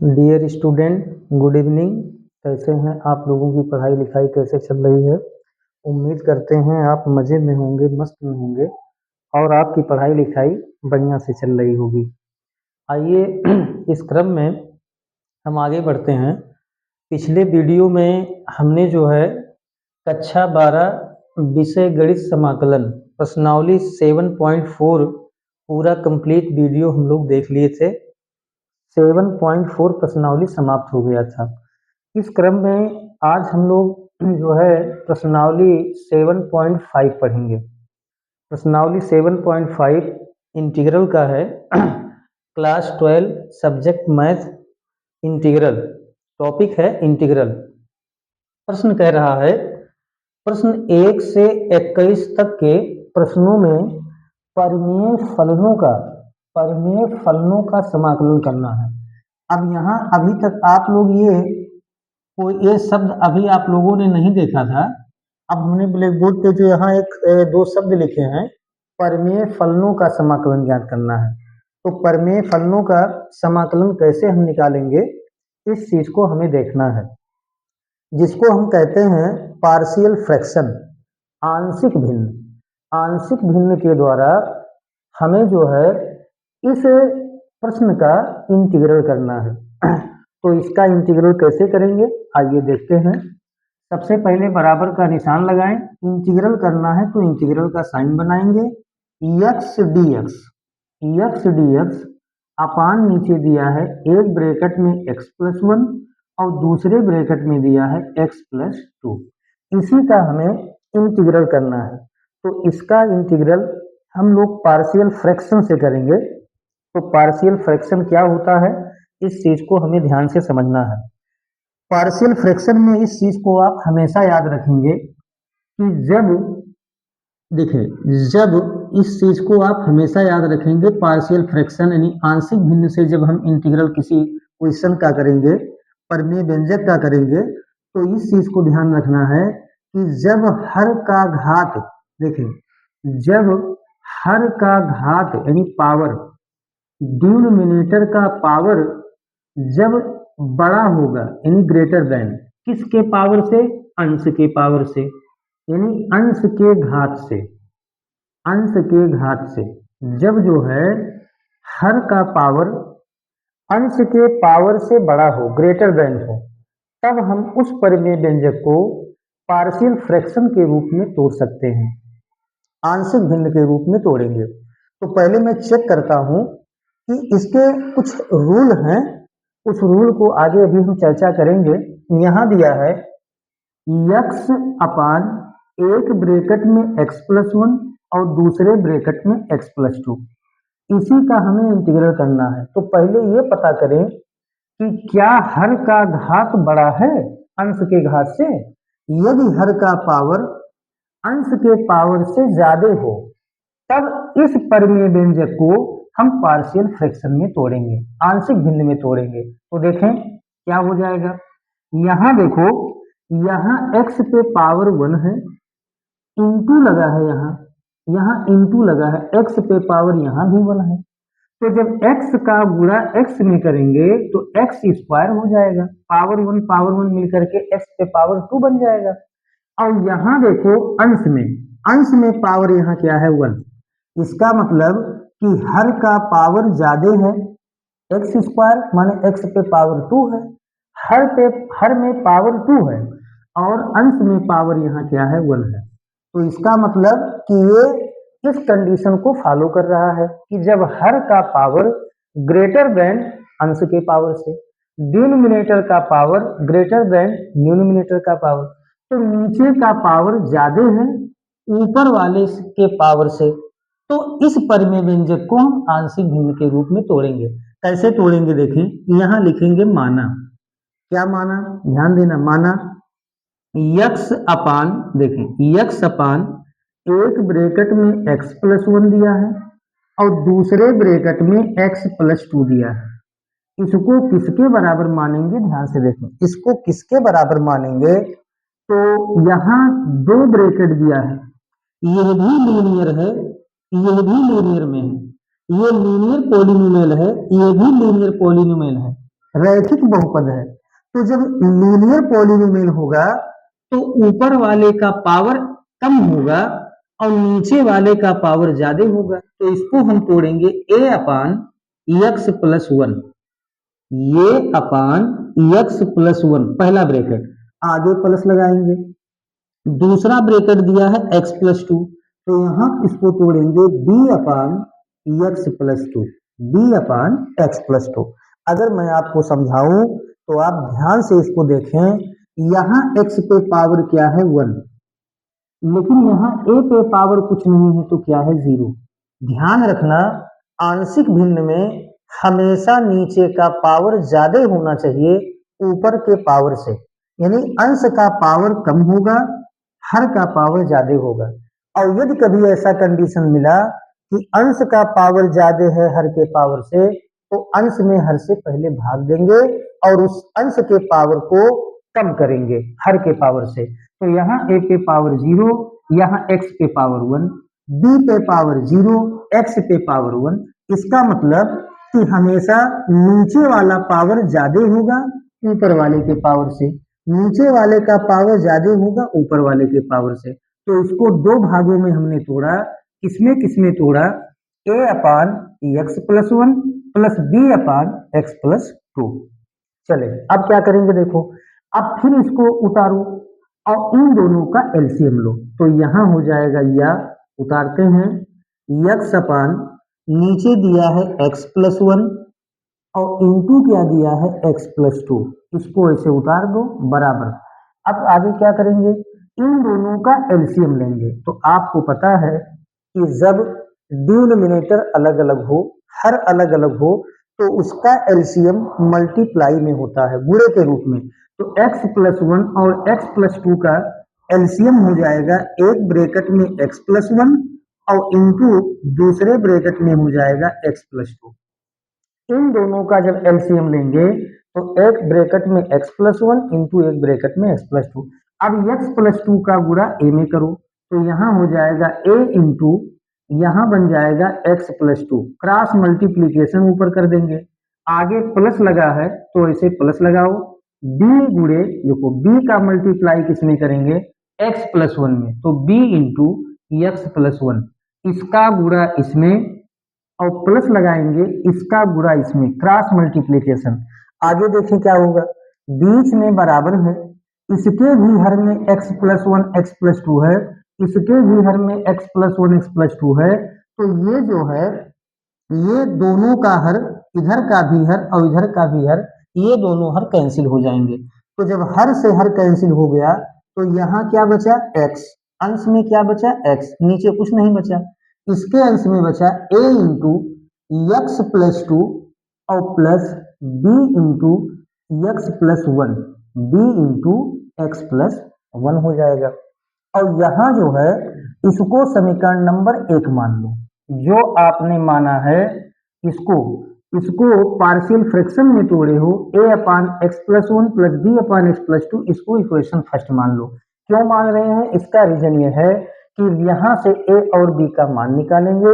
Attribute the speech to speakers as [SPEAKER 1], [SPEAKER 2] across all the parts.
[SPEAKER 1] Dear student, good evening. कैसे हैं आप लोगों की पढ़ाई लिखाई कैसे चल रही है? उम्मीद करते हैं आप मज़े में होंगे, मस्त में होंगे और आपकी पढ़ाई लिखाई बढ़िया से चल रही होगी। आइए इस क्रम में हम आगे बढ़ते हैं। पिछले वीडियो में हमने जो है कक्षा 12 विषय गणित समाकलन प्रश्नावली 7.4 पूरा कंप्लीट वीडियो हम लोग देख लिए थे। 7.4 प्रश्नावली समाप्त हो गया था। इस क्रम में आज हम लोग जो है प्रश्नावली 7.5 पढ़ेंगे। प्रश्नावली 7.5 इंटीग्रल का है। Class 12 subject math, integral topic है इंटीग्रल। प्रश्न कह रहा है, प्रश्न 1 से 21 तक के प्रश्नों में परिमेय फलनों का समाकलन करना है। अब यहाँ अभी तक आप लोग ये शब्द अभी आप लोगों ने नहीं देखा था। अब हमने ब्लैक बोर्ड पे जो यहाँ दो शब्द लिखे हैं, परिमेय फलनों का समाकलन ज्ञात करना है। तो परिमेय फलनों का समाकलन कैसे हम निकालेंगे, इस चीज को हमें देखना है, जिसको हम कहते हैं पार्शियल फ्रैक्शन, आंशिक भिन्न। आंशिक भिन्न के द्वारा हमें जो है इस प्रश्न का इंटीग्रल करना है। तो इसका इंटीग्रल कैसे करेंगे, आइए देखते हैं। सबसे पहले बराबर का निशान लगाएं। इंटीग्रल करना है तो इंटीग्रल का साइन बनाएंगे। यक्स डी एक्स अपान नीचे दिया है एक ब्रैकेट में x+1 और दूसरे ब्रैकेट में दिया है x+2। इसी का हमें इंटीग्रल करना है। तो इसका इंटीग्रल हम लोग पार्शियल फ्रैक्शन से करेंगे। तो पार्शियल फ्रैक्शन क्या होता है, इस चीज को हमें ध्यान से समझना है। पार्शियल फ्रैक्शन में इस चीज को आप हमेशा याद रखेंगे कि जब इस चीज को आप हमेशा याद रखेंगे, पार्शियल फ्रैक्शन यानी आंशिक भिन्न से जब हम इंटीग्रल किसी क्वेश्चन का करेंगे, परिमेय व्यंजक का करेंगे, तो इस चीज को ध्यान रखना है कि जब हर का घात, जब हर का घात यानी पावर, डिनोमिनेटर का पावर जब बड़ा होगा यानी ग्रेटर देन किसके पावर से, अंश के पावर से, यानी अंश के घात से जब जो है हर का पावर अंश के पावर से बड़ा हो, ग्रेटर देन हो, तब हम उस परिमेय व्यंजक को पार्शियल फ्रैक्शन के रूप में तोड़ सकते हैं, आंशिक भिन्न के रूप में तोड़ेंगे। तो पहले मैं चेक करता हूं कि इसके कुछ रूल हैं, उस रूल को आगे अभी हम चर्चा करेंगे। यहां दिया है यक्स अपान एक ब्रैकेट में x+1 और दूसरे ब्रैकेट में x+2, इसी का हमें इंटीग्रल करना है। तो पहले ये पता करें कि क्या हर का घात बड़ा है अंश के घात से। यदि हर का पावर अंश के पावर से ज्यादा हो, तब इस परिमेय व्यंजक को हम पार्शियल फ्रैक्शन में तोड़ेंगे, आंशिक भिन्न में तोड़ेंगे। तो देखें क्या हो जाएगा। यहां देखो, यहां x पे पावर 1 है, इंटू लगा है, यहां इंटू लगा है, x पे पावर यहां भी 1 है। तो जब x का गुणा x में करेंगे तो x² हो जाएगा, पावर 1 मिलकर के x पे पावर 2 बन जाएगा। और यहां देखो अंश में पावर यहां क्या है, 1। इसका मतलब कि हर का पावर ज्यादा है, x² माने x पे पावर 2 है, हर में पावर 2 है और अंश में पावर यहाँ क्या है, 1 है। तो इसका मतलब कि ये इस कंडीशन को फॉलो कर रहा है कि जब हर का पावर ग्रेटर देन अंश के पावर से, डिनोमिनेटर का पावर ग्रेटर देन न्यूमिनेटर का पावर, तो नीचे का पावर ज्यादा है ऊपर वाले के पावर से, तो इस परिमेय व्यंजक को हम आंशिक भिन्न के रूप में तोड़ेंगे। कैसे तोड़ेंगे देखें, यहां लिखेंगे माना। क्या माना, ध्यान देना, माना यक्स अपान, यक्स अपान एक ब्रैकेट में x+1 दिया है और दूसरे ब्रैकेट में x+2 दिया है। इसको किसके बराबर मानेंगे, ध्यान से देखें, इसको किसके बराबर मानेंगे। तो यहां दो ब्रैकेट दिया है, यह भी लीनियर है, यह भी लीनियर में है, ये लीनियर पॉलिनोमियल है, ये भी लीनियर पॉलिनोमियल है। रैखिक बहुपद है। तो जब लीनियर पॉलिनोमियल होगा तो ऊपर वाले का पावर कम होगा और नीचे वाले का पावर ज्यादा होगा। तो इसको हम तोड़ेंगे a upon x plus one, ये अपान एक्स प्लस वन पहला ब्रैकेट, आगे प्लस लगाएंगे, दूसरा ब्रैकेट दिया है x प्लस टू, तो यहां इसको तोड़ेंगे b upon x plus to, B upon x plus to. अगर मैं आपको समझाऊं तो आप ध्यान से इसको देखें, यहाँ x पे पावर क्या है वन, लेकिन यहाँ a पे पावर कुछ नहीं है तो क्या है जीरो। ध्यान रखना, आंशिक भिन्न में हमेशा नीचे का पावर ज्यादा होना चाहिए ऊपर के पावर से, यानी अंश का पावर कम होगा, हर का पावर ज्यादा होगा। और यदि कभी ऐसा कंडीशन मिला कि अंश का पावर ज्यादा है हर के पावर से, तो अंश में हर से पहले भाग देंगे और उस अंश के पावर को कम करेंगे हर के पावर से। तो यहाँ a पे पावर जीरो, यहाँ x पे पावर वन, b पे पावर जीरो, x पे पावर वन। इसका मतलब कि हमेशा नीचे वाला पावर ज्यादा होगा ऊपर वाले के पावर से, नीचे वाले का पावर ज्यादा होगा ऊपर वाले के पावर से। तो इसको दो भागों में हमने तोड़ा, किसमें किसमें तोड़ा, a upon x plus one plus b upon x plus two. चले अब क्या करेंगे देखो, अब फिर इसको उतारो और इन दोनों का एलसीएम लो। तो यहां हो जाएगा, या उतारते हैं, यक्स अपान नीचे दिया है एक्स प्लस वन और इनटू क्या दिया है एक्स प्लस टू, इसको ऐसे उतार दो बराबर। अब आगे क्या करेंगे, इन दोनों का एलसीएम लेंगे। तो आपको पता है कि जब डिनोमिनेटर अलग अलग हो, हर अलग अलग हो, तो उसका एलसीएम मल्टीप्लाई में होता है, गुणे के रूप में। तो x प्लस वन और x प्लस टू का एलसीएम हो जाएगा एक ब्रैकेट में x प्लस वन और इंटू दूसरे ब्रैकेट में हो जाएगा x प्लस टू। इन दोनों का जब एलसीएम लेंगे तो एक ब्रैकेट में x प्लस वन इंटू एक ब्रैकेट में x प्लस टू। अब x प्लस टू का गुणा a में करो, तो यहाँ हो जाएगा a इंटू, यहाँ बन जाएगा x plus two, cross multiplication ऊपर कर देंगे, आगे प्लस लगा है तो ऐसे प्लस लगाओ, b गुणे, देखो b का मल्टीप्लाई किसमें करेंगे, x प्लस वन में, तो b into x plus one, इसका गुणा इसमें और प्लस लगाएंगे, इसका गुणा इसमें, क्रॉस मल्टीप्लीकेशन। आगे देखें क्या होगा, बीच में बराबर है, इसके भी हर में x plus one x plus to है, इसके भी हर में x plus one x plus to है। तो ये जो है, ये दोनों का हर, इधर का भी हर और इधर का भी हर, ये दोनों हर कैंसिल हो जाएंगे। तो जब हर से हर कैंसिल हो गया तो यहाँ क्या बचा, x, अंश में क्या बचा x, नीचे कुछ नहीं बचा। इसके अंश में बचा a into x plus two और plus b into x plus one, b into x plus one हो जाएगा। और यहाँ जो है, इसको समीकरण नंबर एक मान लो, जो आपने माना है इसको, इसको पार्शियल फ्रैक्शन में तोड़े हो, a upon x plus one plus b upon x plus two, इसको इक्वेशन फर्स्ट मान लो। क्यों मान रहे हैं, इसका रीजन ये है कि यहाँ से a और b का मान निकालेंगे,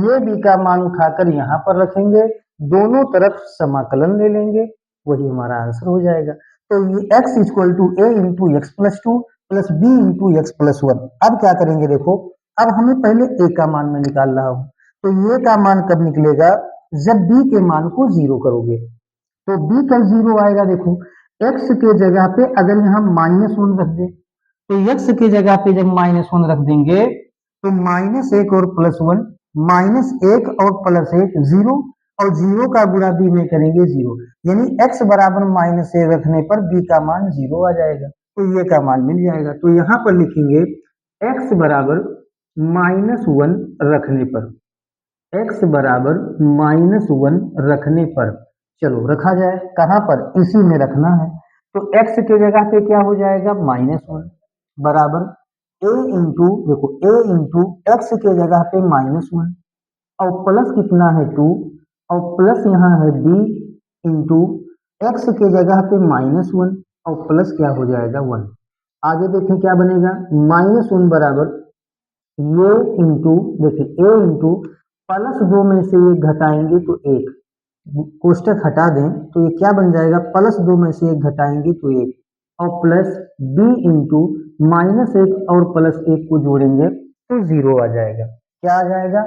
[SPEAKER 1] ये b का मान उठाकर यहाँ पर रखेंगे, दोनों तरफ समाकलन ले लेंगे, वही हमारा आंसर हो जाएगा। तो ये x equal to a into x plus two plus b into x plus one. अब क्या करेंगे देखो, अब हमें पहले a का मान मैं निकाल रहा हूँ, तो ये का मान कब निकलेगा, जब b के मान को जीरो करोगे। तो b कब जीरो आएगा, देखो x के जगह पे अगर यहाँ माइनस वन रख दे, तो x की जगह पे जब माइनस वन रख देंगे तो माइनस एक और प्लस वन, माइनस एक और प्लस एक जीरो, और जीरो का गुणा b में करेंगे जीरो, यानी x बराबर माइनस एक रखने पर b का मान जीरो आ जाएगा, तो ये का मान मिल जाएगा। तो यहाँ पर लिखेंगे x बराबर माइनस वन रखने पर, x बराबर माइनस वन रखने पर, चलो रखा जाए, कहाँ पर, इसी में रखना है। तो x के जगह पे क्या हो जाएगा, माइनस वन बराबर a इंटू, देखो a इंटू एक्स के जगह पे माइनस वन और प्लस कितना है टू, और प्लस यहाँ है b इंटू एक्स के जगह पे माइनस वन और प्लस क्या हो जाएगा वन। आगे देखें क्या बनेगा, माइनस वन बराबर ये इंटू, देखिए a इंटू प्लस दो में से एक घटाएंगे तो एक, कोष्टक हटा दें तो ये क्या बन जाएगा, प्लस 2 में से 1 घटाएंगे तो 1, और प्लस बी इंटू -1 और प्लस 1 को जोड़ेंगे तो 0 आ जाएगा। क्या आ जाएगा,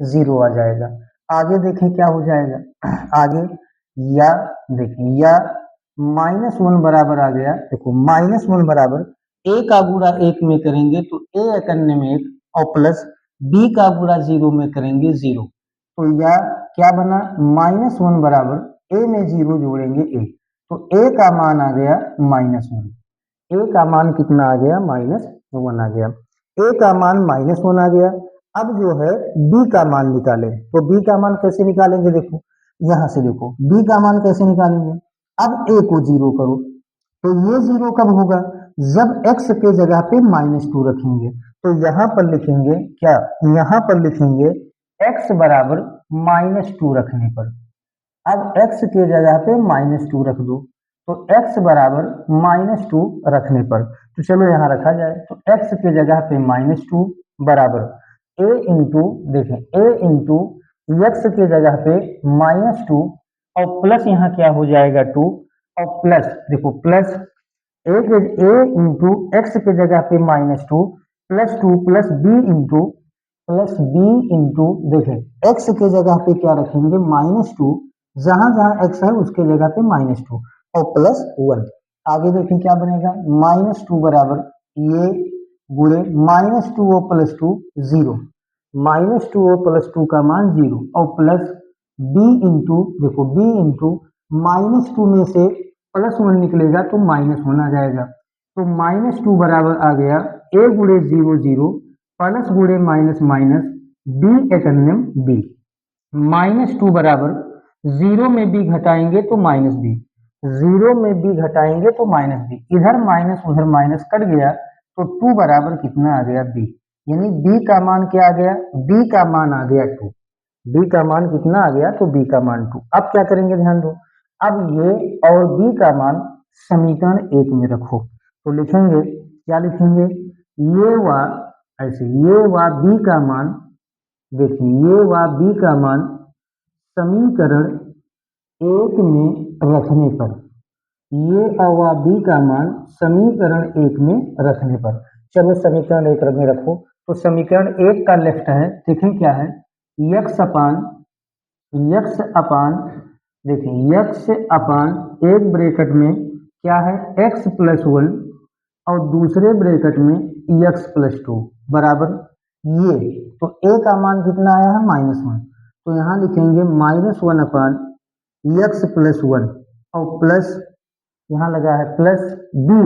[SPEAKER 1] 0 आ जाएगा। आगे देखें क्या हो जाएगा आगे, या देखें या -1 बराबर आ गया, देखो -1 बराबर ए का गुणा 1 में करेंगे तो ए एकन्य में 1, और प्लस बी का गुणा 0 में करेंगे 0, तो या क्या बना, -1 बराबर ए में 0 जोड़ेंगे ए, तो ए का मान आ गया -1। ए का मान कितना आ गया, -1 आ गया। ए का मान -1 आ गया। अब जो है बी का मान निकालें, तो बी का मान कैसे निकालेंगे, देखो यहां से देखो बी का मान कैसे निकालेंगे। अब ए को 0 करो, तो ये 0 कब होगा, जब x के जगह पे -2 रखेंगे, तो यहां पर लिखेंगे क्या, यहां पर लिखेंगे x बराबर -2 रखने पर। अब x के जगह पे -2 रख दो, तो x बराबर -2 रखने पर, तो चलो यहाँ रखा जाए, तो x के जगह पे -2 बराबर a इंटू, देखें a इंटू एक्स के जगह पे -2, और प्लस यहाँ क्या हो जाएगा 2, और प्लस देखो प्लस ए इंटू एक्स के जगह पे -2 प्लस 2 प्लस बी इंटू देखें एक्स के जगह पे क्या रखेंगे, -2, जहां जहां एक्स है उसके जगह पे -2 और प्लस 1। आगे देखें क्या बनेगा, -2 बराबर ये गुणे -2 और प्लस 2 0, -2 और प्लस 2 का मान 0, और प्लस बी इंटू देखो बी इंटू -2 में से प्लस 1 निकलेगा तो -1 आ जाएगा, तो -2 बराबर आ गया ए गुणे 0 0 प्लस गुणे माइनस माइनस बी एकन्यम बी। -2 बराबर 0 में बी घटाएंगे तो -बी, 0 में बी घटाएंगे तो -बी, इधर माइनस उधर माइनस कट गया, तो 2 बराबर कितना आ गया, बी। यानी बी का मान क्या आ गया, बी का मान आ गया 2। बी का मान कितना आ गया, तो बी का मान 2। अब क्या करेंगे, ध्यान दो, अब ये और बी का मान समीकरण 1 में रखो, तो लिखेंगे क्या लिखेंगे, ये व ऐसे ये व बी का मान, देखिए ये व बी का मान समीकरण 1 में रखने पर, ये और बी का मान समीकरण 1 में रखने पर, चलो समीकरण 1 में रखो, तो समीकरण 1 का लेफ्ट है, देखें क्या है, यक्स अपान देखिए यक्स अपान एक ब्रैकेट में क्या है, x प्लस 1, और दूसरे ब्रैकेट में x प्लस 2 बराबर ये, तो a का मान कितना आया है, -1, तो यहाँ लिखेंगे -1 अपान x प्लस 1, और प्लस यहाँ लगा है प्लस b,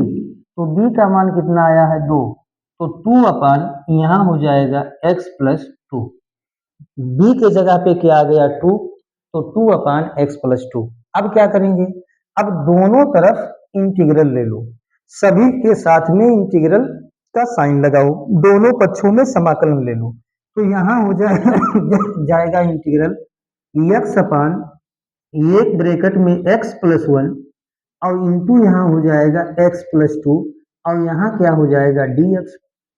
[SPEAKER 1] तो b का मान कितना आया है 2, तो 2 अपान यहाँ हो जाएगा x प्लस 2, b के जगह पे क्या आ गया 2, तो 2 अपान एक्स प्लस 2। अब क्या करेंगे, अब दोनों तरफ इंटीग्रल ले लो, सभी के साथ में इंटीग्रल का साइन लगाओ, दोनों पक्षों में समाकलन ले लो, तो यहाँ हो जाएगा इंटीग्रल एक्स अपान एक ब्रैकेट में एक्स प्लस 1, और इंटू यहाँ हो जाएगा एक्स प्लस 2, और यहाँ क्या हो जाएगा डी एक्स,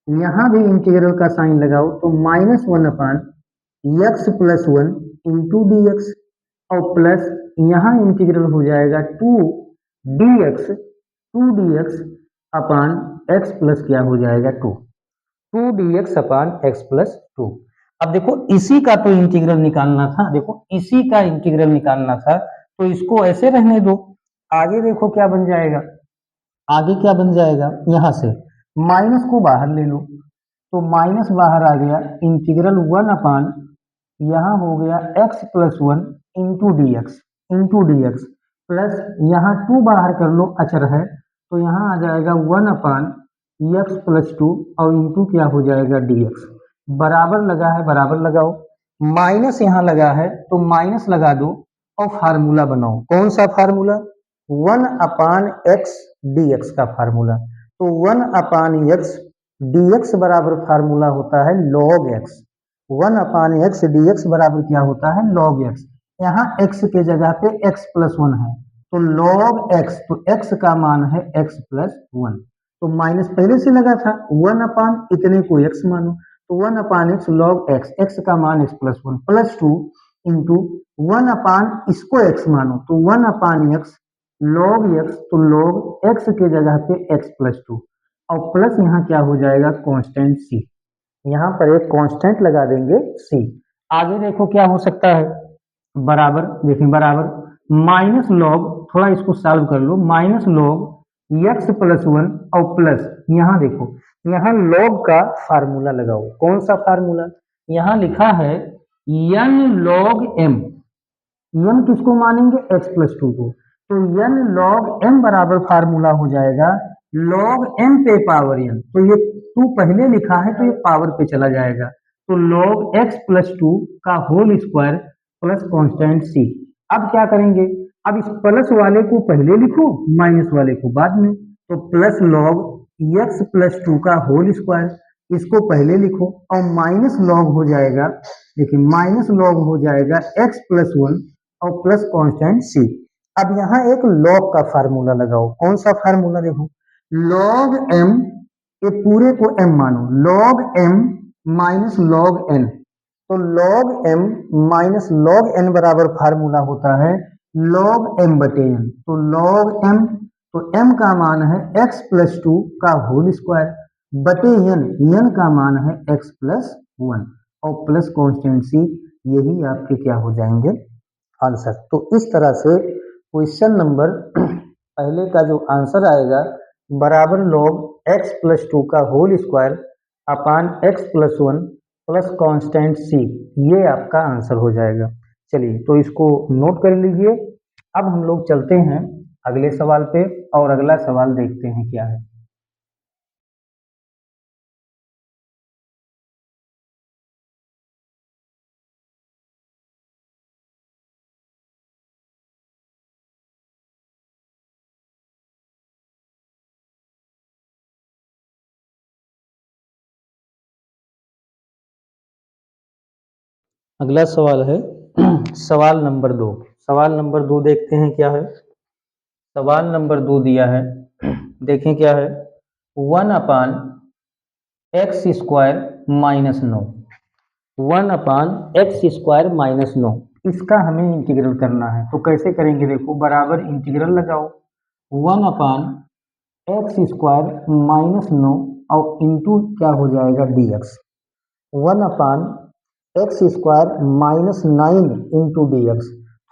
[SPEAKER 1] यहाँ भी इंटीग्रल का साइन लगाओ, तो -1 upon x plus 1 into d x, और प्लस यहाँ इंटीग्रल हो जाएगा 2 d x upon x plus क्या हो जाएगा 2 d x upon x plus 2। अब देखो इसी का तो इंटीग्रल निकालना था, देखो इसी का इंटीग्रल निकालना था, तो इसको ऐसे रहने दो, आगे देखो क्या बन जाएगा, आगे क्या बन जाएगा, यहाँ से माइनस को बाहर ले लो, तो माइनस बाहर आ गया, इंटीग्रल 1 अपान यहाँ हो गया x plus 1 into d x plus यहाँ 2 बाहर कर लो, अचर है, तो यहाँ आ जाएगा 1 अपान एक्स प्लस 2, और इंटू क्या हो जाएगा डी एक्स, बराबर लगा है बराबर लगाओ, माइनस यहाँ लगा है तो माइनस लगा दो, और फार्मूला बनाओ, कौन सा formula, 1 upon x D x का फार्मूला, तो 1 अपान एक्स डी एक्स बराबर फार्मूला होता है log x, 1 upon x D x बराबर क्या होता है लॉग एक्स, यहाँ x के जगह पे x प्लस 1 है, तो log x, तो x का मान है x प्लस 1, तो माइनस पहले से लगा था, 1 अपान इतने को x मानो, तो 1 upon x log x, x का मान x प्लस 1 प्लस 2, इंटू 1 अपान इसको x मानो तो 1 अपान x log x, तो log x के जगह पे x+2 और प्लस यहाँ क्या हो जाएगा कांस्टेंट c, यहाँ पर एक कांस्टेंट लगा देंगे c। आगे देखो क्या हो सकता है, बराबर देखें बराबर माइनस लॉग, थोड़ा इसको सॉल्व कर लो, माइनस लॉग x+1 और प्लस यहाँ देखो, यहाँ लॉग का फार्मूला लगाओ। कौन सा फार्मूला, यहाँ लिखा है n log m, m किसको मानेंगे x+2 को, तो n log m बराबर फार्मूला हो जाएगा log m पे पावर n, तो ये 2 पहले लिखा है तो ये पावर पे चला जाएगा, तो log x+2 का whole square plus constant c। अब क्या करेंगे, अब इस प्लस वाले को पहले लिखो माइनस वाले को बाद में, तो प्लस log x+2 का होल स्क्वायर इसको पहले लिखो और माइनस लॉग हो जाएगा, देखिए माइनस लॉग हो जाएगा x+1 और प्लस कांस्टेंट c। अब यहाँ एक लॉग का फार्मूला लगाओ। कौन सा फार्मूला, देखो log m, ये पूरे को m मानो, log m minus log n, तो log m minus log n बराबर फार्मूला होता है log m बटे n, तो log m, तो m का मान है x+2 का होल स्क्वायर बटे n का मान है x+1 और प्लस कांस्टेंट c, यही आपके क्या हो जाएंगे आंसर। तो इस तरह से क्वेश्चन नंबर पहले का जो आंसर आएगा बराबर log x+2 का whole square upon x+1 plus constant c, ये आपका आंसर हो जाएगा। चलिए तो इसको नोट कर लीजिए। अब हम लोग चलते हैं अगले सवाल पे और अगला सवाल देखते हैं क्या है। अगला सवाल है सवाल नंबर 2। सवाल नंबर 2 देखते हैं क्या है। सवाल नंबर 2 दिया है, देखें क्या है, 1/x² - 9, 1/x² - 9, इसका हमें इंटीग्रल करना है। तो कैसे करेंगे, देखो बराबर इंटीग्रल लगाओ 1/x² - 9 और इंटू क्या हो जाएगा dx, 1/x² - 9 dx।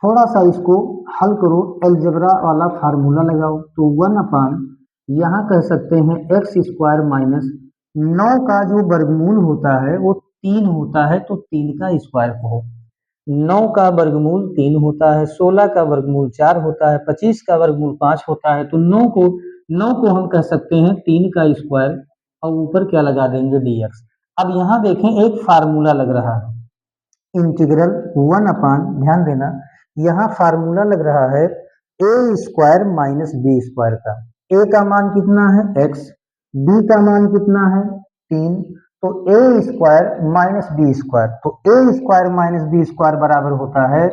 [SPEAKER 1] थोड़ा सा इसको हल करो, अलजेब्रा वाला फार्मूला लगाओ, तो 1 अपान यहाँ कह सकते हैं x² माइनस 9 का जो वर्गमूल होता है वो 3 होता है, तो 3 का स्क्वायर कहो। 9 का वर्गमूल 3 होता है, 16 का वर्गमूल 4 होता है, 25 का वर्गमूल 5 होता है, तो 9 को हम कह सकते हैं 3 का स्क्वायर और ऊपर क्या लगा देंगे dx। अब यहाँ देखें एक फार्मूला लग रहा है इंटीग्रल 1 अपान, ध्यान देना यहाँ फार्मूला लग रहा है a² माइनस b² का। a का मान कितना है x, b का मान कितना है 3, तो a² माइनस b², तो a² माइनस b² बराबर होता है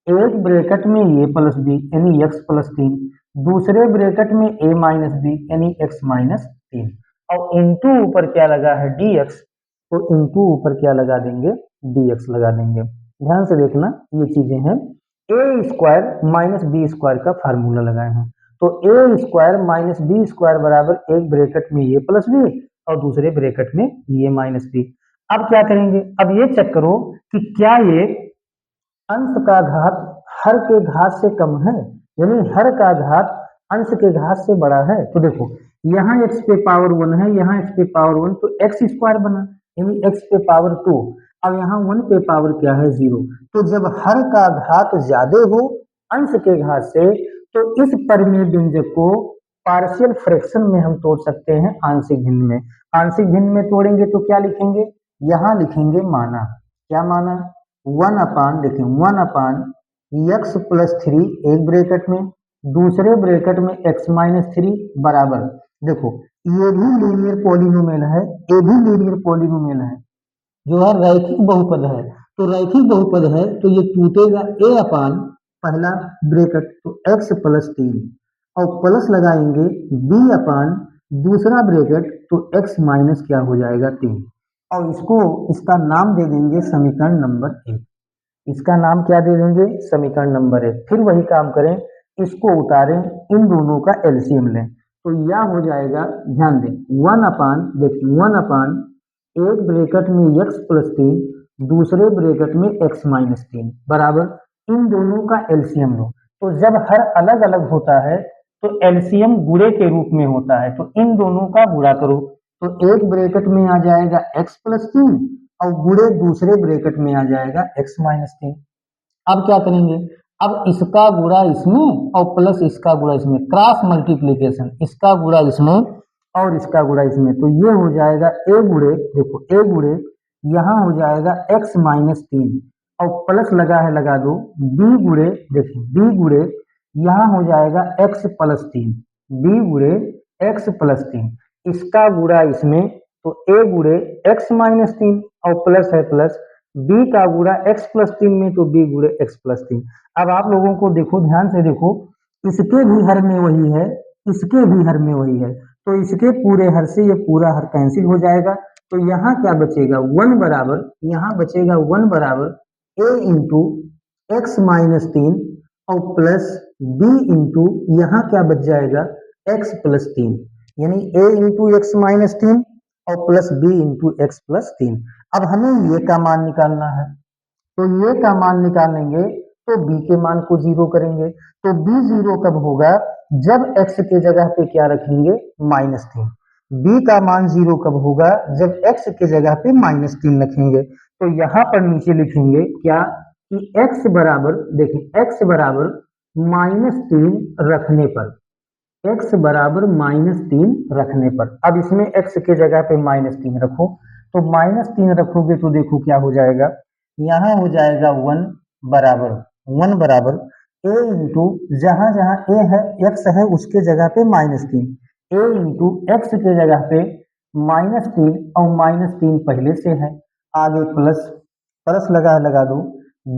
[SPEAKER 1] एक ब्रैकेट में a प्लस बी यानी x+3, दूसरे ब्रैकेट में a माइनस बी यानी x-3 और इंटू ऊपर क्या लगा है dx, तो इंटू ऊपर क्या लगा देंगे dx लगा देंगे। ध्यान से देखना ये चीजें हैं, a² माइनस b² का फार्मूला लगाए हैं, तो a² माइनस b² बराबर एक ब्रैकेट में a प्लस बी और दूसरे ब्रैकेट में a माइनस बी। अब क्या करेंगे, अब ये चेक करो कि क्या ये अंश का घात हर के घात से कम है, यानी हर का घात अंश के घात से बड़ा है। तो देखो यहाँ x पे पावर 1 है, यहाँ x पे पावर 1, तो x² बना यानी x पे पावर 2। अब यहाँ 1 पे पावर क्या है 0, तो जब हर का घात ज्यादा हो अंश के घात से, तो इस परिमेय व्यंजक को पार्शियल फ्रैक्शन में हम तोड़ सकते हैं आंशिक भिन्न में। आंशिक भिन्न में तोड़ेंगे तो क्या लिखेंगे, यहाँ लिखेंगे माना, क्या माना 1 अपान, देखें 1/x+3 एक ब्रैकेट में, दूसरे ब्रैकेट में x-3 बराबर, देखो ये भी लीनियर पॉलिनोमियल है, ये भी लीनियर पॉलिनोमियल है, जो है रैखिक बहुपद है, तो रैखिक बहुपद है तो ये टूटेगा a अपान पहला ब्रैकेट तो x+3 और प्लस लगाएंगे b अपान दूसरा ब्रैकेट तो x माइनस क्या हो जाएगा 3 और इसको इसका नाम दे देंगे समीकरण नंबर 1। इसका नाम क्या दे देंगे, समीकरण नंबर 1। फिर वही काम करें, इसको उतारें, इन दोनों का एलसीएम लें, तो यह हो जाएगा, ध्यान दें, 1 अपान, देखिए 1 अपान एक ब्रैकेट में x प्लस 3, दूसरे ब्रैकेट में x माइनस 3 बराबर इन दोनों का एलसीएम लो। तो जब हर अलग अलग होता है तो एलसीएम गुणे के रूप में होता है, तो इन दोनों का गुणा करो, तो एक ब्रैकेट में आ जाएगा x प्लस 3 और गुणे दूसरे ब्रैकेट में आ जाएगा x माइनस 3। अब क्या करेंगे, अब इसका गुणा इसमें और प्लस इसका गुणा इसमें, क्रॉस मल्टीप्लीकेशन, इसका गुणा इसमें और इसका गुणा इसमें, तो ये हो जाएगा a गुणे, देखो a गुणे यहाँ हो जाएगा x माइनस 3 और प्लस लगा है लगा दो, b गुणे, देखिए b गुणे यहाँ हो जाएगा x प्लस 3, b गुणे x प्लस 3, इसका गुणा इसमें, तो a गुणे x माइनस 3 और प्लस है प्लस, b का गुणा x प्लस 3 में, तो b गुणे x प्लस 3। अब आप लोगों को देखो, ध्यान से देखो, इसके भी हर में वही है, इसके भी हर में वही है, तो इसके पूरे हर से ये पूरा हर कैंसिल हो जाएगा, तो यहाँ क्या बचेगा, 1 बराबर, यहाँ बचेगा 1 बराबर a इंटू एक्स माइनस 3 और प्लस b इंटू यहाँ क्या बच जाएगा, x प्लस 3, यानी a इंटू एक्स माइनस 3 और plus b into x plus 3। अब हमें ये का मान निकालना है, तो ये का मान निकालेंगे तो b के मान को 0 करेंगे, तो b 0 कब होगा, जब x के जगह पे क्या रखेंगे, माइनस 3। b का मान 0 कब होगा, जब x के जगह पे माइनस 3 रखेंगे, तो यहाँ पर नीचे लिखेंगे क्या, कि x बराबर, देखिए x बराबर -3 रखने पर, x बराबर -3 रखने पर, अब इसमें x के जगह पे -3 रखो, तो -3 रखोगे तो देखो क्या हो जाएगा, यहाँ हो जाएगा 1 बराबर, 1 बराबर a इंटू, जहाँ जहाँ a है x है उसके जगह पे -3, a इंटू एक्स के जगह पे -3 और -3 पहले से है, आगे प्लस, प्लस लगा दो,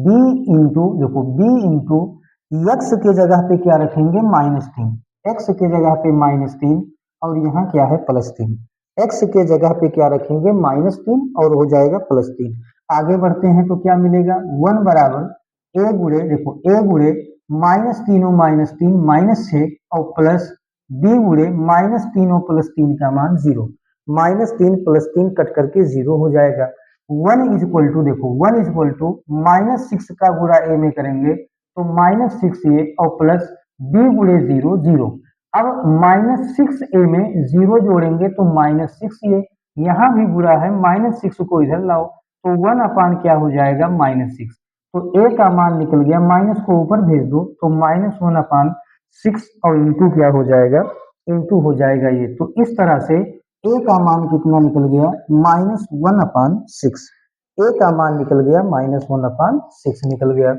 [SPEAKER 1] b इंटू, देखो b इंटू एक्स के जगह पे क्या रखेंगे, -3, x के जगह पे -3 और यहाँ क्या है +3, x के जगह पे क्या रखेंगे, -3 और हो जाएगा +3। आगे बढ़ते हैं तो क्या मिलेगा, 1 बराबर a गुणे, देखो a गुणे -3 और -3 -6 और प्लस b गुणे -3 और +3 का मान 0, -3 +3 कट करके 0 हो जाएगा। 1 इज इक्वल टू, देखो 1 इज इक्वल टू -6 का गुणा a में करेंगे तो -6a और प्लस b गुणे 0 0। अब -6a में 0 जोड़ेंगे तो -6a, यहाँ भी बुरा है, -6 को इधर लाओ तो 1 अपान क्या हो जाएगा, -6, तो a का मान निकल गया, माइनस को ऊपर भेज दो तो -1 अपान 6 और इंटू क्या हो जाएगा, इंटू हो जाएगा ये, तो इस तरह से a का मान कितना निकल गया, -1 अपान 6, a का मान निकल गया -1 अपान 6 निकल गया।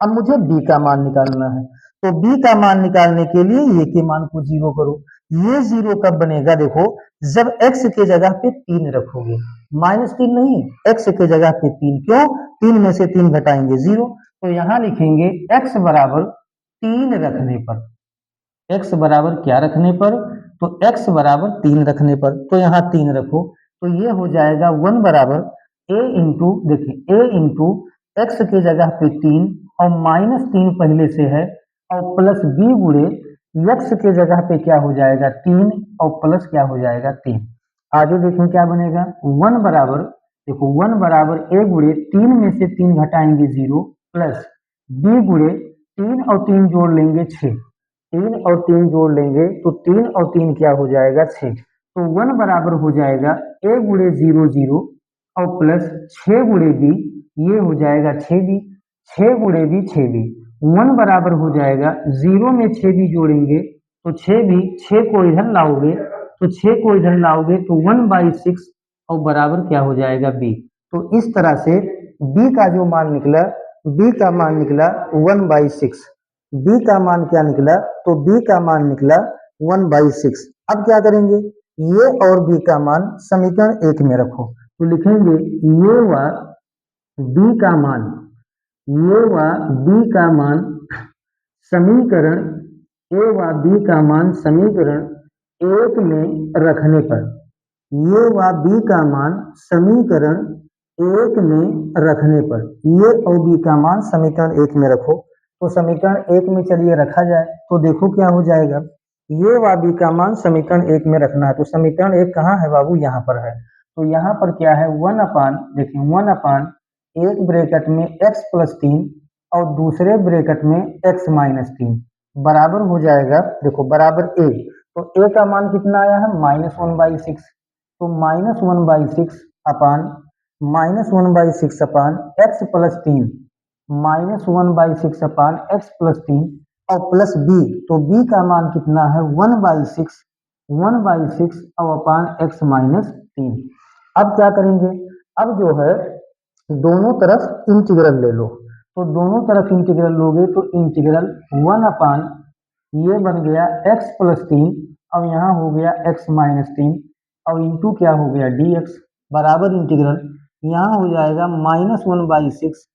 [SPEAKER 1] अब मुझे b का मान निकालना है, तो b का मान निकालने के लिए ये के मान को 0 करो, ये 0 कब बनेगा, देखो जब x के जगह पे 3 रखोगे, -3 नहीं, x के जगह पे 3, क्यों, 3 में से 3 घटाएंगे 0, तो यहाँ लिखेंगे x बराबर 3 रखने पर, x बराबर क्या रखने पर, तो x बराबर 3 रखने पर, तो यहाँ 3 रखो, तो ये हो जाएगा 1 बराबर a इंटू, देखिए a इंटू एक्स के जगह पे 3 और -3 पहले से है और प्लस b गुणे x के जगह पे क्या हो जाएगा 3 और प्लस क्या हो जाएगा 3। आगे देखें क्या बनेगा, 1 बराबर, देखो 1 बराबर a गुणे 3 में से 3 घटाएंगे 0 प्लस b गुणे 3 और 3 जोड़ लेंगे 6, 3 और 3 जोड़ लेंगे तो 3 और 3 क्या हो जाएगा 6, तो 1 बराबर हो जाएगा a गुणे 0 0 और प्लस 6 गुणे b, ये हो जाएगा 6b, 6 गुणे b 6b, 1 बराबर हो जाएगा 0 में 6b जोड़ेंगे तो 6b, 6 को इधर लाओगे तो 6 को इधर लाओगे तो 1/6 और बराबर क्या हो जाएगा b, तो इस तरह से b का जो मान निकला, b का मान निकला 1/6, b का मान क्या निकला, तो b का मान निकला 1/6। अब क्या करेंगे, ये और b का मान समीकरण 1 में रखो, तो लिखेंगे ये व b का मान, ये व b का मान समीकरण, ए व b का मान समीकरण 1 में रखने पर, ये व b का मान समीकरण एक में रखने पर, ये और बी का मान समीकरण एक में रखो, तो समीकरण एक में चलिए रखा जाए, तो देखो क्या हो जाएगा। ये व बी का मान समीकरण एक में रखना है, तो समीकरण एक कहाँ है बाबू, यहाँ पर है। तो यहाँ पर क्या है, वन अपान, देखिए वन अपान एक ब्रैकेट में एक्स प्लस तीन और दूसरे ब्रैकेट में एक्स माइनस तीन बराबर हो जाएगा, देखो बराबर ए। तो ए का मान कितना आया है, -1/6। तो -1/6 अपान -1/6 अपान एक्स प्लस तीन, -1/6 अपान एक्स प्लस तीन और प्लस बी, तो बी का मान कितना है 1/6, 1/6 और अपान एक्स माइनस तीन। अब क्या करेंगे, अब जो है दोनों तरफ इंटीग्रल ले लो, तो दोनों तरफ इंटीग्रल लोगे तो इंटीग्रल वन अपान ये बन गया एक्स प्लस तीन और यहाँ हो गया एक्स माइनस तीन और इंटू क्या हो गया डी एक्स बराबर इंटीग्रल यहाँ हो जाएगा -1/6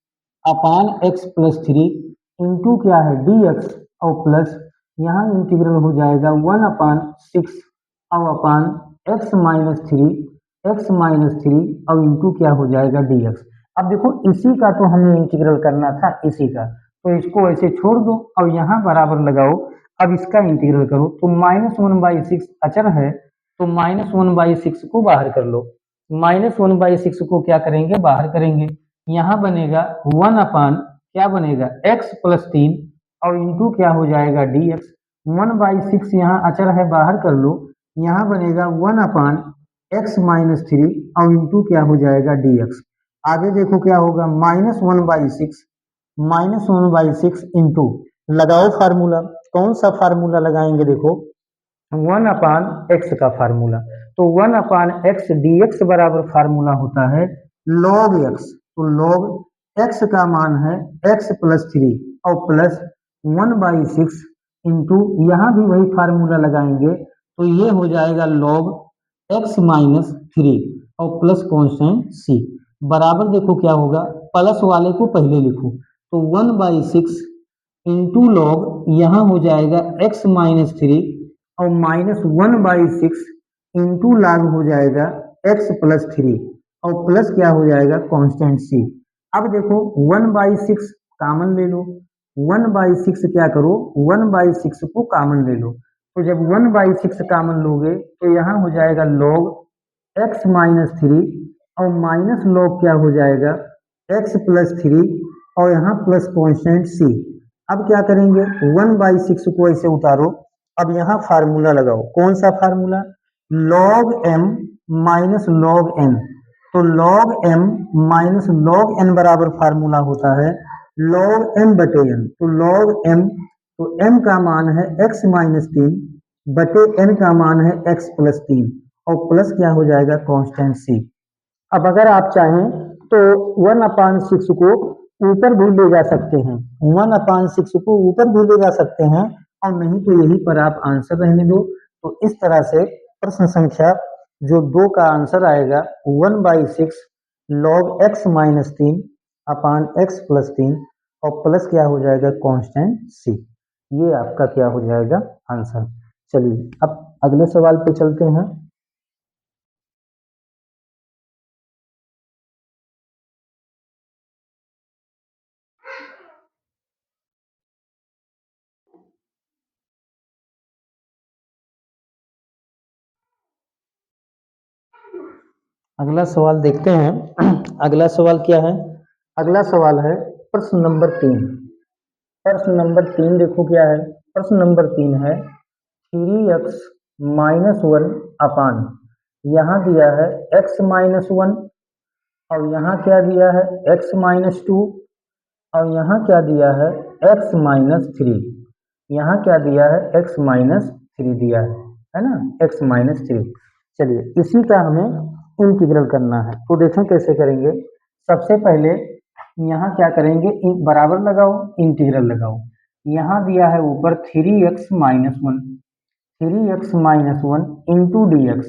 [SPEAKER 1] अपान एक्स प्लस थ्री इंटू क्या है डी एक्स और प्लस यहाँ इंटीग्रल हो जाएगा 1/6 और अपान एक्स माइनस थ्री और इंटू क्या हो जाएगा डी एक्स। अब देखो इसी का तो हमें इंटीग्रल करना था, इसी का, तो इसको ऐसे छोड़ दो और यहाँ बराबर लगाओ। अब इसका इंटीग्रल करो तो -1/6 अचर है, तो -1/6 को बाहर कर लो, -1/6 को क्या करेंगे बाहर करेंगे, यहाँ बनेगा वन अपान क्या बनेगा एक्स प्लस तीन और इंटू क्या हो जाएगा डी एक्स। 1/6 यहाँ अचर है बाहर कर लो, यहाँ बनेगा one upon x minus three और इंटू क्या हो जाएगा डी एक्स। आगे देखो क्या होगा, -1/6 इंटू लगाओ फार्मूला, कौन सा फार्मूला लगाएंगे देखो, वन अपान एक्स का फार्मूला, तो one upon x D x बराबर फार्मूला होता है लॉग एक्स, तो लॉग एक्स का मान है एक्स प्लस थ्री और प्लस 1/6 इंटू यहाँ भी वही फार्मूला लगाएंगे तो ये हो जाएगा लॉग एक्स माइनस थ्री और प्लस कॉन्स्टेंट सी बराबर देखो क्या होगा, प्लस वाले को पहले लिखो, तो 1/6 इंटू लॉग यहाँ हो जाएगा एक्स माइनस थ्री और -1/6 इंटू लॉग हो जाएगा एक्स प्लस थ्री और प्लस क्या हो जाएगा कांस्टेंट सी। अब देखो 1/6 कॉमन ले लो, 1/6 क्या करो 1/6 को कॉमन ले लो, तो जब 1/6 कॉमन लोगे तो यहाँ हो जाएगा लॉग एक्स माइनस थ्री और माइनस लॉग क्या हो जाएगा एक्स प्लस थ्री और यहाँ प्लस कॉन्स्टेंट सी। अब क्या करेंगे 1/6 को ऐसे उतारो, अब यहाँ फार्मूला लगाओ, कौन सा formula, log m minus log n, तो log m minus log n बराबर फार्मूला होता है log m बटे n, तो log m, तो m का मान है x माइनस तीन बटे n का मान है x प्लस तीन और प्लस क्या हो जाएगा कांस्टेंट c। अब अगर आप चाहें तो 1/6 को ऊपर भी ले जा सकते हैं, 1/6 को ऊपर भी ले जा सकते हैं और नहीं तो यही पर आप आंसर रहने दो। तो इस तरह से प्रश्न संख्या जो दो का आंसर आएगा 1/6 लॉग एक्स माइनस तीन अपान एक्स प्लस तीन और प्लस क्या हो जाएगा कांस्टेंट सी, ये आपका क्या हो जाएगा आंसर। चलिए अब अगले सवाल पे चलते हैं। अगला सवाल देखते हैं अगला सवाल क्या है, अगला सवाल है प्रश्न नंबर तीन। प्रश्न नंबर तीन देखो क्या है, प्रश्न नंबर तीन है 3x माइनस वन अपान, यहाँ दिया है x माइनस वन और यहाँ क्या दिया है x माइनस टू और यहाँ क्या दिया है x माइनस थ्री, यहाँ क्या दिया है x माइनस थ्री दिया है ना, x माइनस थ्री। चलिए इसी का हमें इंटीग्रल करना है, तो देखें कैसे करेंगे। सबसे पहले यहाँ क्या करेंगे, बराबर लगाओ इंटीग्रल लगाओ, यहाँ दिया है ऊपर 3x minus one, 3x minus one into d x,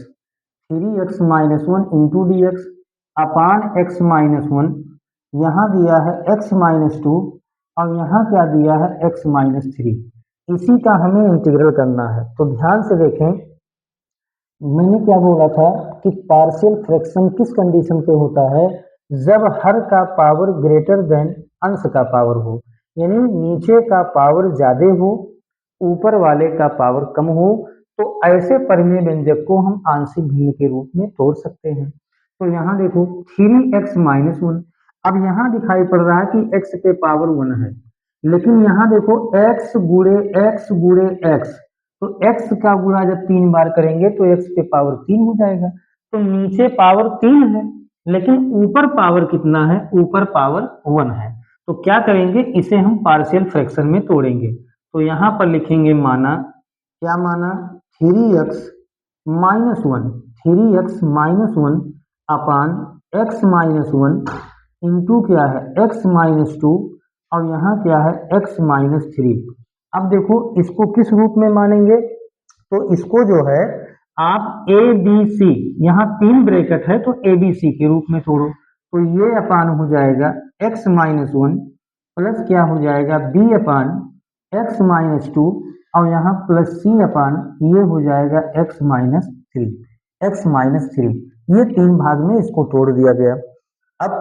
[SPEAKER 1] 3x minus one into d x upon x minus one, यहाँ दिया है x माइनस टू और यहाँ क्या दिया है x माइनस थ्री, इसी का हमें इंटीग्रल करना है। तो ध्यान से देखें, मैंने क्या बोला था कि पार्शियल फ्रैक्शन किस कंडीशन पे होता है, जब हर का पावर ग्रेटर देन अंश का पावर हो, यानी नीचे का पावर ज्यादा हो, ऊपर वाले का पावर कम हो, तो ऐसे परिमेय व्यंजक को हम आंशिक भिन्न के रूप में तोड़ सकते हैं। तो यहाँ देखो 3x-1, अब यहाँ दिखाई पड़ रहा है कि x पे पावर 1 है, लेकिन यहाँ देखो x गुणे x, तो x का गुणा जब 3 बार करेंगे तो x पे पावर 3 हो जाएगा। तो नीचे पावर 3 है, लेकिन ऊपर पावर कितना है, ऊपर पावर 1 है। तो क्या करेंगे, इसे हम पार्शियल फ्रैक्शन में तोड़ेंगे। तो यहाँ पर लिखेंगे माना, क्या माना, 3x-1, 3x-1 अपान x-1 इंटू क्या है x-2, और यहाँ क्या है x-3। अब देखो इसको किस रूप में मानेंगे, तो इसको जो है आप ए बी सी, यहाँ 3 ब्रैकेट है तो ए बी सी के रूप में तोड़ो। तो ये अपान हो जाएगा x-1 प्लस क्या हो जाएगा b अपान x-2, और यहाँ प्लस सी अपान ये हो जाएगा x-3, x-3। ये 3 भाग में इसको तोड़ दिया गया। अब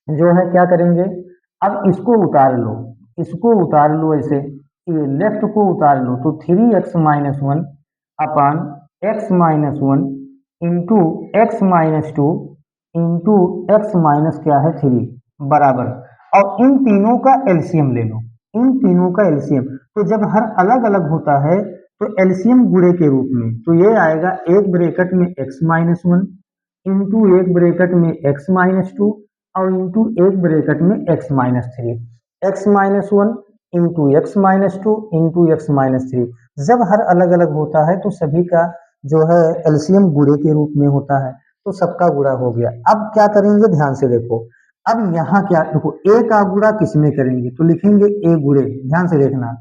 [SPEAKER 1] जो है क्या करेंगे, अब इसको उतार लो, इसको उतार लो ऐसे, ये लेफ्ट को उतार लो, तो 3x-1 अपान x-1 into x-2 into x क्या है 3 बराबर, और इन तीनों का एलसीएम ले लो, इन तीनों का एलसीएम। तो जब हर अलग अलग होता है तो एलसीएम गुणे के रूप में, तो ये आएगा एक ब्रैकेट में x-1 इंटू एक ब्रैकेट में x-2 और इंटू एक ब्रैकेट में x-3, x-1 into x-2 into x-3। जब हर अलग अलग होता है तो सभी का जो है एलसीएम गुणे के रूप में होता है, तो सबका गुणा हो गया। अब क्या करेंगे, ध्यान से देखो, अब यहाँ क्या देखो, ए का गुणा किस में करेंगे, तो लिखेंगे ए गुणे, ध्यान से देखना,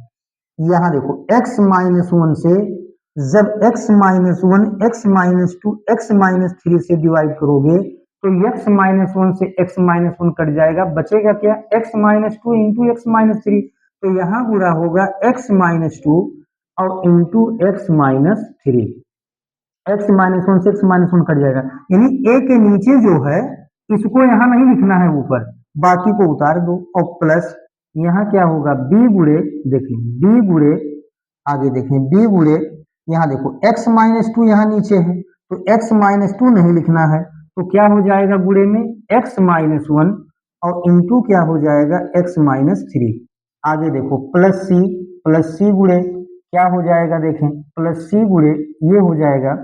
[SPEAKER 1] यहाँ देखो x-1 से, जब x-1 x-2 x-3 से डिवाइड करोगे तो x-1 से x-1 कट जाएगा, बचेगा क्या x-2 इंटू x-3। तो यहाँ गुणा होगा x-2 और इंटू x-3, x-1 से x-1 कट जाएगा, यानी a के नीचे जो है इसको यहाँ नहीं लिखना है, ऊपर बाकी को उतार दो, और प्लस यहाँ क्या होगा b गुणे, देखें b गुणे, आगे देखें b गुणे, यहाँ देखो x-2 यहाँ नीचे है तो x-2 नहीं लिखना है, तो क्या हो जाएगा गुणे में x-1 और इंटू क्या हो जाएगा x-3। आगे देखो प्लस सी गुणे क्या हो जाएगा, देखें प्लस सी गुणे ये हो जाएगा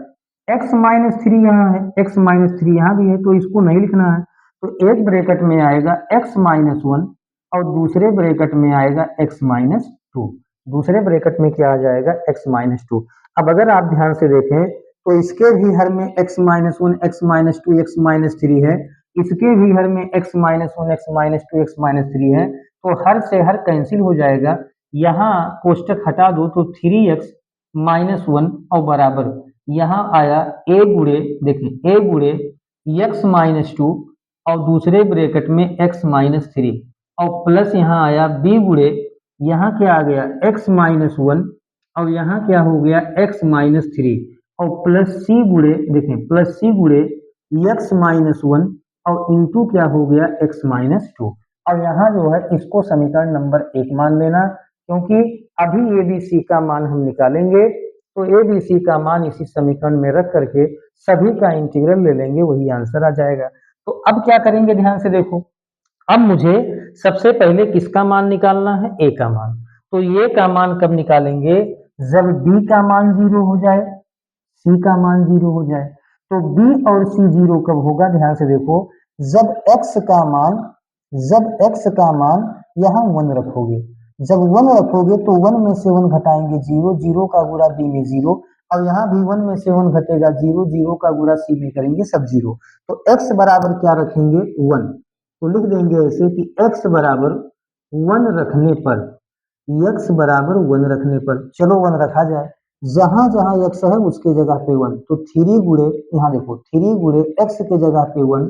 [SPEAKER 1] x-3 यहाँ है, x-3 यहाँ भी है तो इसको नहीं लिखना है, तो एक ब्रैकेट में आएगा x-1 और दूसरे ब्रैकेट में आएगा x-2, दूसरे ब्रैकेट में क्या आ जाएगा x-2। अब अगर आप ध्यान से देखें तो इसके भी हर में x-1 x-2 x-3 है, इसके भी हर में x-1 x-2 x-3 है, तो हर से हर कैंसिल हो जाएगा, यहाँ कोष्टक हटा दो तो 3x-1 और बराबर यहाँ आया a गुणे, देखिए a गुणे x-2 और दूसरे ब्रैकेट में x-3 और प्लस यहाँ आया b गुणे, यहाँ क्या आ गया x-1 और यहाँ क्या हो गया x-3 और प्लस सी गुणे, देखें प्लस सी गुणे x-1 और इंटू क्या हो गया x-2। और यहाँ जो है इसको समीकरण नंबर 1 मान लेना, क्योंकि अभी एबीसी का मान हम निकालेंगे, तो एबीसी का मान इसी समीकरण में रख करके सभी का इंटीग्रल ले लेंगे, वही आंसर आ जाएगा। तो अब क्या करेंगे, ध्यान से देखो, अब मुझे सबसे पहले किसका मान निकालना है, ए का मान। तो ये का मान कब निकालेंगे, जब बी का मान 0 हो जाए, सी का मान 0 हो जाए। तो बी और सी 0 कब होगा, ध्यान से देखो, जब x का मान, जब x का मान यहाँ 1 रखोगे, जब 1 रखोगे तो 1 में से 1 घटाएंगे 0, 0 का गुणा b में 0, और यहाँ भी 1 में से 1 घटेगा 0, 0 का गुणा c में करेंगे सब 0। तो x बराबर क्या रखेंगे 1, तो लिख देंगे ऐसे कि x बराबर 1 रखने पर, x बराबर 1 रखने पर, चलो 1 रखा जाए, जहां जहां x है उसके जगह पे 1, तो 3 गुणे, यहाँ देखो 3 गुणे x के जगह पे 1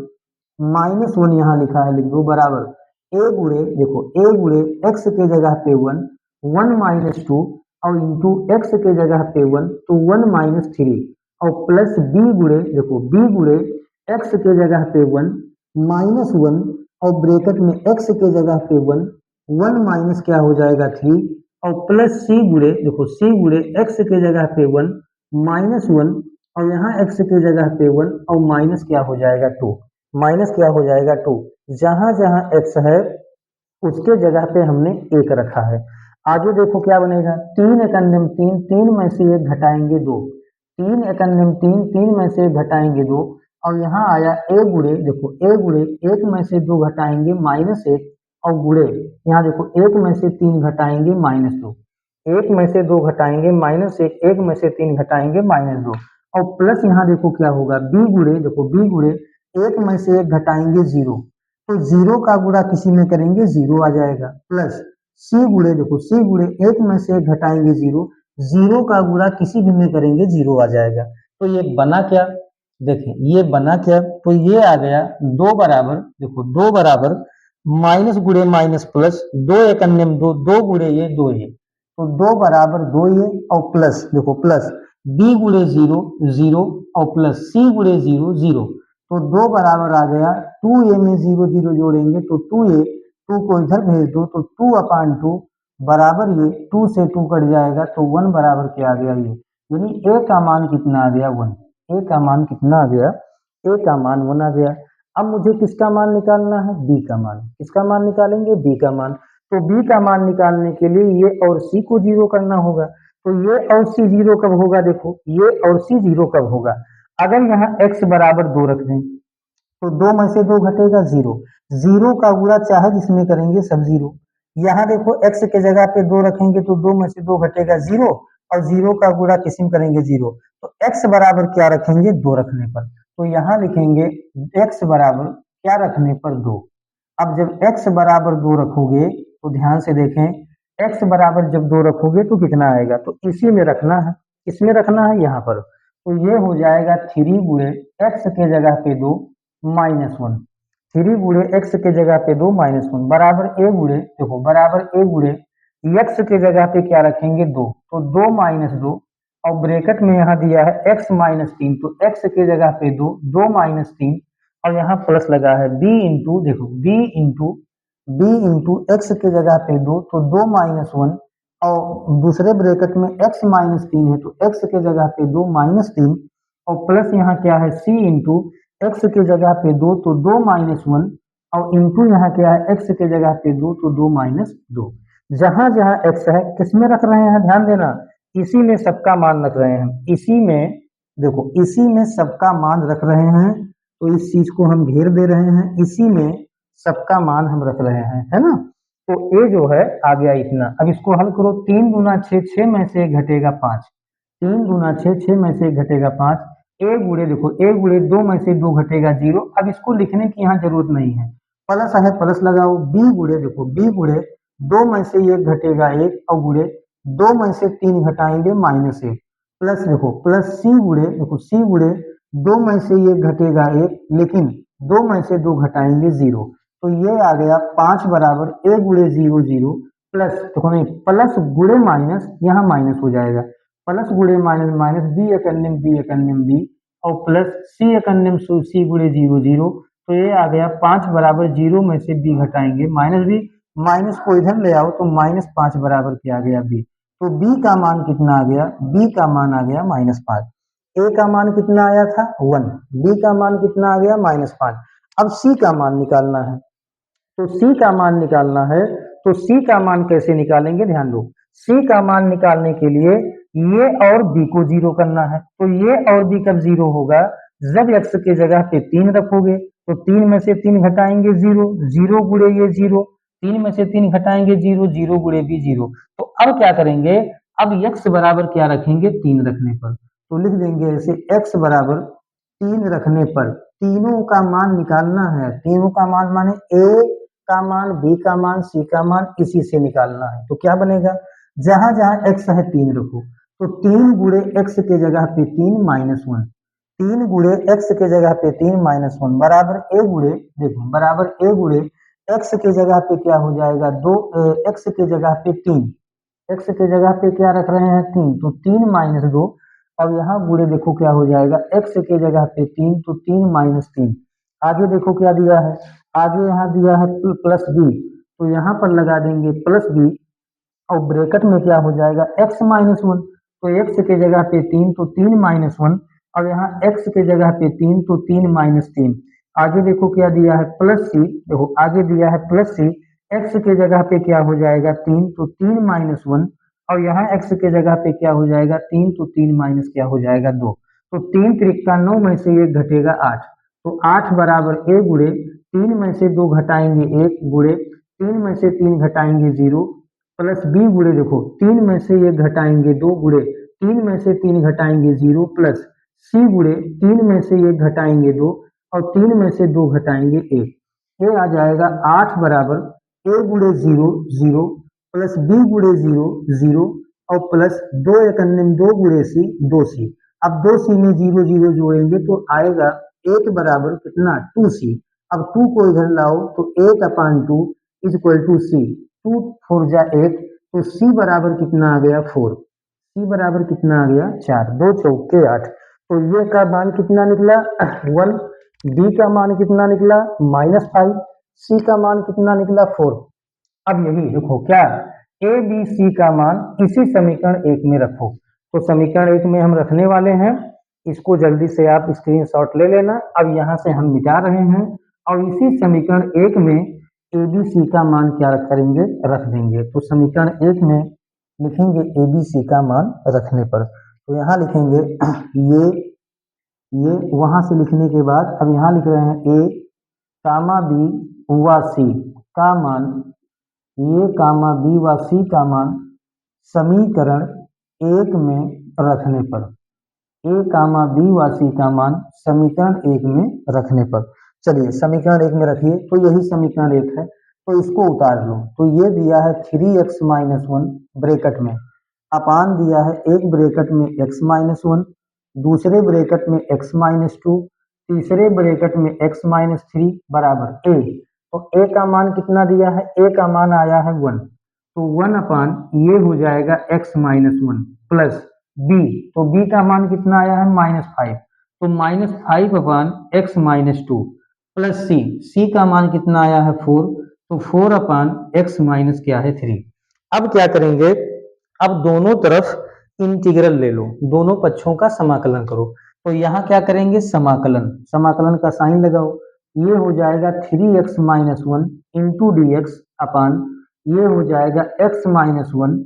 [SPEAKER 1] -1 यहाँ लिखा है, लिख दो बराबर a गुणे, देखो a गुणे x के जगह पे 1 1 -2 और इंटू x के जगह पे 1 तो 1 -3 और प्लस b गुणे, देखो b गुणे x के जगह पे 1 -1 और ब्रैकेट में x के जगह पे 1, 1 माइनस क्या हो जाएगा 3 और प्लस c गुणे, देखो c गुणे x के जगह पे 1 -1 और यहाँ x के जगह पे 1 और माइनस क्या हो जाएगा 2, माइनस क्या हो जाएगा 2। जहां जहां x है उसके जगह पे हमने 1 रखा है। आगे देखो क्या बनेगा, 3 एकन्यम 3, 3 में से 1 घटाएंगे 2, 3 एकन्यम 3, 3 में से 1 घटाएंगे 2 और यहाँ आया a गुणे, देखो a गुणे 1 में से 2 घटाएंगे -1 और गुणे यहाँ देखो 1 में से 3 घटाएंगे -2, 1 में से 2 घटाएंगे -1, 1 में से 3 घटाएंगे -2 और प्लस यहाँ देखो क्या होगा b गुणे, देखो b गुणे 1 में से 1 घटाएंगे 0, तो 0 का गुणा किसी में करेंगे 0 आ जाएगा, प्लस c गुणे, देखो c गुणे 1 में से 1 घटाएंगे 0, 0 का गुणा किसी भी में करेंगे 0 आ जाएगा। तो ये बना क्या, देखें ये बना क्या, तो ये आ गया 2 बराबर, देखो 2 बराबर माइनस गुणे माइनस प्लस 2 एकन्यम 2, 2 गुणे ये 2 ये, तो 2 बराबर 2 ये और प्लस, देखो प्लस b गुणे 0 0 और प्लस c गुणे 0 0, तो 2 बराबर आ गया 2a में 0 0 जोड़ेंगे तो 2a, 2 को इधर भेज दो तो 2/2 बराबर ये 2 से 2 कट जाएगा तो 1 बराबर क्या आ गया ये, यानी a का मान कितना आ गया 1, a का मान कितना आ गया, a का मान 1 आ गया। अब मुझे किसका मान निकालना है, b का मान, किसका मान निकालेंगे b का मान, तो b का मान निकालने के लिए ये और c को 0 करना होगा, तो ये और c 0 कब होगा, देखो ये और c 0 कब होगा, अगर यहाँ x बराबर 2 रख दें तो 2 में से 2 घटेगा 0, 0 का गुणा चाहे जिसमें करेंगे सब 0, यहाँ देखो x के जगह पे 2 रखेंगे तो 2 में से 2 घटेगा 0 और 0 का गुणा किसी में करेंगे 0, तो x बराबर क्या रखेंगे 2 रखने पर, तो यहाँ लिखेंगे x बराबर क्या रखने पर 2। अब जब x बराबर 2 रखोगे तो ध्यान से देखें x बराबर जब 2 रखोगे तो कितना आएगा, तो इसी में रखना है, इसमें रखना है यहाँ पर, तो ये हो जाएगा 3 गुणे x के जगह पे 2 -1, 3 गुणे x के जगह पे 2 -1 बराबर a गुणे, देखो बराबर a गुणे x के जगह पे क्या रखेंगे 2, तो 2 -2 और ब्रैकेट में यहाँ दिया है x -3, तो x के जगह पे 2, 2 -3 और यहाँ प्लस लगा है b इंटू, देखो b इंटू x के जगह पे 2, तो 2 -1 और दूसरे ब्रैकेट में x -3 है तो x के जगह पे 2 -3 और प्लस यहाँ क्या है c इंटू x के जगह पे 2 तो 2 -1 और इंटू यहाँ क्या है x के जगह पे 2 तो 2 -2, जहां जहां x है किसमें रख रहे हैं ध्यान देना, इसी में सबका मान रख रहे हैं, इसी में, देखो इसी में सबका मान रख रहे हैं, तो इस चीज को हम घेर दे रहे हैं, इसी में सबका मान हम रख रहे हैं, है ना, तो a जो है आ गया इतना। अब इसको हल करो, 3 दूना 6, 6 में से 1 घटेगा 5, 3 दूना 6, 6 में से 1 घटेगा 5, a गुणे, देखो a गुणे 2 में से 2 घटेगा 0, अब इसको लिखने की यहाँ जरूरत नहीं है, प्लस है प्लस लगाओ, b गुणे, देखो b गुणे 2 में से 1 घटेगा 1 और गुणे 2 में से 3 घटाएंगे -1, प्लस देखो प्लस c गुणे, देखो c गुणे 2 में से 1 घटेगा 1 लेकिन 2 में से 2 घटाएंगे 0, तो ये आ गया 5 बराबर a गुणे 0 0 प्लस, देखो नहीं प्लस गुणे माइनस, यहाँ माइनस हो जाएगा, प्लस गुणे माइनस माइनस b एकन्यम b और प्लस c एकन्यम c गुणे 0 0, तो ये आ गया 5 बराबर 0 में से b घटाएंगे -b, माइनस को इधर ले आओ तो -5 बराबर क्या आ गया b, तो b का मान कितना आ गया, b का मान आ गया -5, a का मान कितना आया था 1, b का मान कितना आ गया -5। अब c का मान निकालना है, तो c का मान निकालना है, तो c का मान कैसे निकालेंगे ध्यान दो, c का मान निकालने के लिए ये और b को 0 करना है, तो ये और b कब 0 होगा, जब x के जगह पे 3 रखोगे, तो 3 में से 3 घटाएंगे 0, 0 गुणे ये 0, 3 में से 3 घटाएंगे 0, 0 गुणे b 0, तो अब क्या करेंगे, अब x बराबर क्या रखेंगे 3 रखने पर, तो लिख देंगे ऐसे x बराबर 3 रखने पर तीनों का मान निकालना है, तीनों का मान माने a का मान, b का मान, c का मान, इसी से निकालना है, तो क्या बनेगा, जहां जहां x है 3 रखो, तो 3 गुणे x के जगह पे 3 -1, 3 गुणे x के जगह पे 3 -1 बराबर a गुणे, देखो बराबर a गुणे x के जगह पे क्या हो जाएगा 2, x के जगह पे 3, x के जगह पे क्या रख रहे हैं 3, तो 3 -2 और यहाँ गुणे देखो क्या हो जाएगा x के जगह पे 3 तो 3 -3, आगे देखो क्या दिया है, आगे यहाँ दिया है प्लस बी, तो यहाँ पर लगा देंगे प्लस बी और ब्रैकेट में क्या हो जाएगा x माइनस वन, तो x के जगह पे 3 तो 3 माइनस वन, और यहाँ x के जगह पे 3 तो 3 माइनस 3। आगे देखो क्या दिया है प्लस सी, देखो आगे दिया है प्लस सी, x के जगह पे क्या हो जाएगा 3 तो 3 माइनस वन, और यहाँ x के जगह पे क्या हो जाएगा 3 तो 3 माइनस क्या हो जाएगा 2, तो 3 त्रिका 9 में से 1 घटेगा 8, तो 8 बराबर a गुणे 3 में से 2 घटाएंगे 1 गुणे 3 में से 3 घटाएंगे 0 प्लस बी गुणे देखो 3 में से 1 घटाएंगे 2 गुणे 3 में से 3 घटाएंगे 0 प्लस सी गुणे 3 में से 1 घटाएंगे 2 और 3 में से 2 घटाएंगे 1, ये आ जाएगा 8 बराबर ए गुणे 0 0 प्लस बी गुणे 0 0 और प्लस 2 एक अन्य 2 गुणे सी 2 सी। अब 2 सी में 0 0 जोड़ेंगे तो आएगा 1 बराबर कितना 2 सी। अब 2 को इधर लाओ तो 8 अपान 2 इज इक्वल टू सी, 2 4 जा 8, तो सी बराबर कितना आ गया 4, सी बराबर कितना आ गया 4, 2 चौके 8, तो ये का मान कितना निकला 1, बी का मान कितना निकला -5, सी का मान कितना निकला 4। अब यही देखो क्या ए बी सी का मान इसी समीकरण 1 में रखो, तो समीकरण 1 में हम रखने वाले हैं, इसको जल्दी से आप स्क्रीनशॉट ले लेना। अब यहाँ से हम मिटा रहे हैं और इसी समीकरण 1 में ए बी सी का मान क्या करेंगे रख देंगे, तो समीकरण 1 में लिखेंगे ए बी सी का मान रखने पर, तो यहाँ लिखेंगे ये वहां से लिखने के बाद अब यहाँ लिख रहे हैं ए कामा बी व सी का मान, ये कामा बी व सी का मान समीकरण 1 में रखने पर, ए कामा बी व सी का मान समीकरण 1 में रखने पर। चलिए समीकरण 1 में रखिए, तो यही समीकरण 1 है, तो इसको उतार लो, तो ये दिया है 3x माइनस वन ब्रेकेट में, अपान दिया है एक ब्रेकेट में x माइनस वन, दूसरे ब्रेकेट में x माइनस टू, तीसरे ब्रेकेट में x माइनस थ्री बराबर a, तो a का मान कितना दिया है, a का मान आया है 1, तो 1 अपान ये हो जाएगा x minus one plus b, तो b का मान कितना आया है -5, तो -5 अपान x माइनस टू प्लस सी, सी का मान कितना आया है 4, तो 4 अपान x माइनस क्या है 3। अब क्या करेंगे, अब दोनों तरफ इंटीग्रल ले लो, दोनों पक्षों का समाकलन करो, तो यहाँ क्या करेंगे समाकलन, समाकलन का साइन लगाओ, ये हो जाएगा 3x minus one into d x upon ये हो जाएगा x माइनस वन,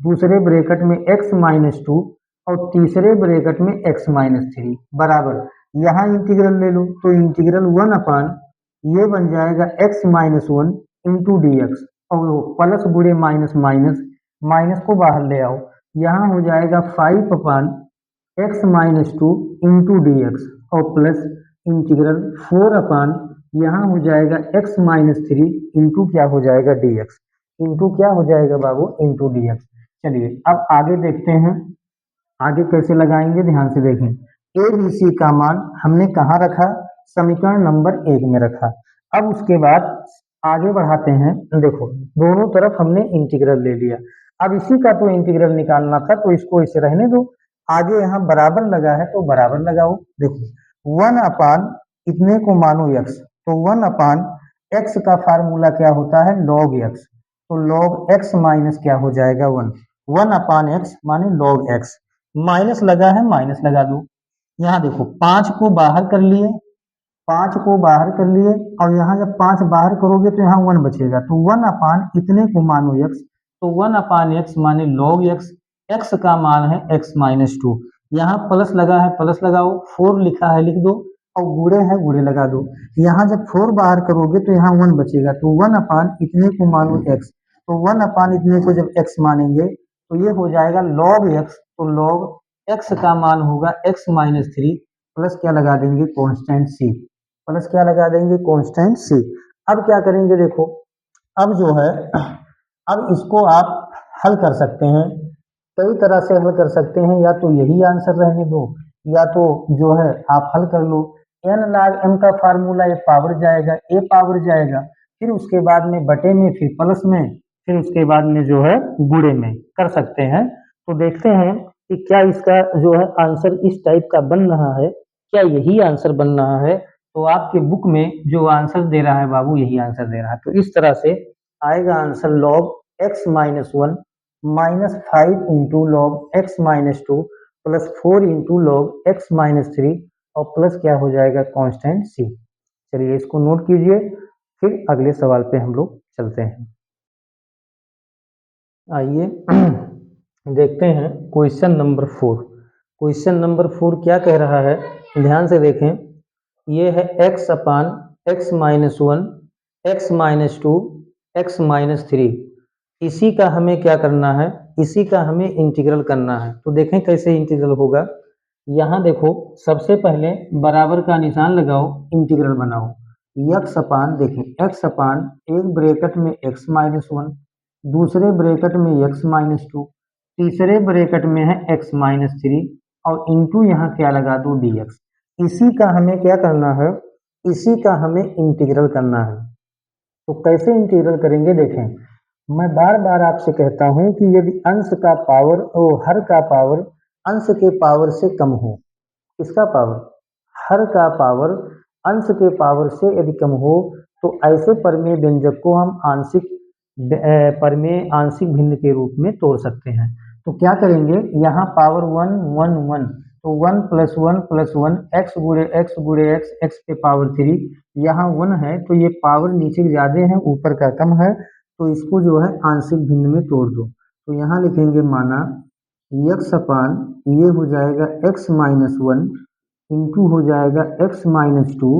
[SPEAKER 1] दूसरे ब्रेकेट में x माइनस टू और तीसरे ब्रेकेट में x माइनस थ्री बराबर, यहाँ इंटीग्रल ले लो, तो इंटीग्रल 1 अपान ये बन जाएगा x minus one into d x, और प्लस बुरे माइनस माइनस, माइनस को बाहर ले आओ, यहाँ हो जाएगा 5 अपान x minus two into d x और प्लस इंटीग्रल 4 अपान यहाँ हो जाएगा x माइनस थ्री इंटू क्या हो जाएगा डी एक्स, इंटू क्या हो जाएगा बाबू इंटू डी एक्स। चलिए अब आगे देखते हैं, आगे कैसे लगाएंगे ध्यान से देखें, ए बी सी का मान हमने कहाँ रखा, समीकरण नंबर 1 में रखा। अब उसके बाद आगे बढ़ाते हैं, देखो दोनों तरफ हमने इंटीग्रल ले लिया, अब इसी का तो इंटीग्रल निकालना था, तो इसको इसे रहने दो, आगे यहाँ बराबर लगा है तो बराबर लगाओ, देखो 1 अपान इतने को मानो x, तो 1 अपान x का फार्मूला क्या होता है log x, तो log x माइनस क्या हो जाएगा 1, 1 अपान x माने log x, माइनस लगा है माइनस लगा दो, यहाँ देखो 5 को बाहर कर लिए, 5 को बाहर कर लिए और यहाँ जब 5 बाहर करोगे तो यहाँ 1 बचेगा, तो 1 अपान इतने को मानो x, तो 1 अपान x माने log x, x का मान है x माइनस टू, यहाँ प्लस लगा है प्लस लगाओ, 4 लिखा है लिख दो और गुणे है गुणे लगा दो, यहाँ जब 4 बाहर करोगे तो यहाँ 1 बचेगा, तो 1 अपान इतने को मानो x, तो 1 अपान इतने को जब x मानेंगे तो ये हो जाएगा log x, तो log x का मान होगा x माइनस थ्री प्लस क्या लगा देंगे कॉन्स्टेंट c, प्लस क्या लगा देंगे कॉन्स्टेंट c। अब क्या करेंगे देखो, अब जो है अब इसको आप हल कर सकते हैं, कई तरह से हल कर सकते हैं, या तो यही आंसर रहने दो या तो जो है आप हल कर लो, n log m का फार्मूला ए पावर जाएगा, a पावर जाएगा, फिर उसके बाद में बटे में, फिर प्लस में, फिर उसके बाद में जो है गुणे में कर सकते हैं। तो देखते हैं कि क्या इसका जो है आंसर इस टाइप का बन रहा है, क्या यही आंसर बन रहा है, तो आपके बुक में जो आंसर दे रहा है बाबू यही आंसर दे रहा है। तो इस तरह से आएगा answer log x-1 -5 into log x-2 plus 4 into log x-3 और प्लस क्या हो जाएगा कांस्टेंट c। चलिए इसको नोट कीजिए, फिर अगले सवाल पे हम लोग चलते हैं। आइए देखते हैं क्वेश्चन नंबर 4। क्वेश्चन नंबर 4 क्या कह रहा है, ध्यान से देखें। ये है x अपान x-1 x-2 x-3। इसी का हमें क्या करना है, इसी का हमें इंटीग्रल करना है। तो देखें कैसे इंटीग्रल होगा। यहाँ देखो सबसे पहले बराबर का निशान लगाओ, इंटीग्रल बनाओ। x अपान देखें x अपान एक ब्रैकेट में x-1, दूसरे ब्रैकेट में x-2, तीसरे ब्रैकेट में है x-3 और इंटू यहाँ क्या लगा दो dx। इसी का हमें क्या करना है, इसी का हमें इंटीग्रल करना है। तो कैसे इंटीग्रल करेंगे देखें। मैं बार बार आपसे कहता हूं कि यदि अंश का पावर और हर का पावर अंश के पावर से कम हो, किसका पावर, हर का पावर अंश के पावर से यदि कम हो, तो ऐसे परमेय व्यंजक को हम परमेय आंशिक भिन्न के रूप में तोड़ सकते हैं। तो क्या करेंगे, यहाँ पावर 1 1 1, तो 1 + 1 x गुणे x x के पावर 3, यहाँ 1 है तो ये पावर नीचे ज्यादा है ऊपर का कम है, तो इसको जो है आंशिक भिन्न में तोड़ दो। तो यहाँ लिखेंगे माना x अपान ये हो जाएगा x-1 इंटू हो जाएगा x-2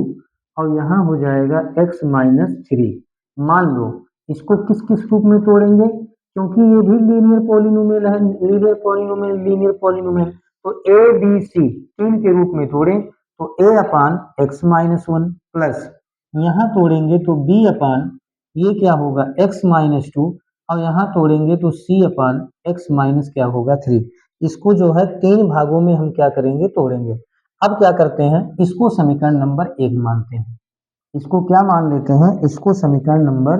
[SPEAKER 1] और यहाँ हो जाएगा x-3। मान लो इसको किस किस रूप में तोड़ेंगे, क्योंकि ये भी लीनियर पॉलिनोमियल है, लीनियर पॉलिनोमियल तो ए बी सी तीन के रूप में तोड़ें तो a अपान x-1 प्लस यहाँ तोड़ेंगे तो b अपान ये क्या होगा x-2 और यहाँ तोड़ेंगे तो c अपान x माइनस क्या होगा 3। इसको जो है तीन भागों में हम क्या करेंगे, तोड़ेंगे। अब क्या करते हैं, इसको समीकरण नंबर 1 मानते हैं। इसको क्या मान लेते हैं, इसको समीकरण नंबर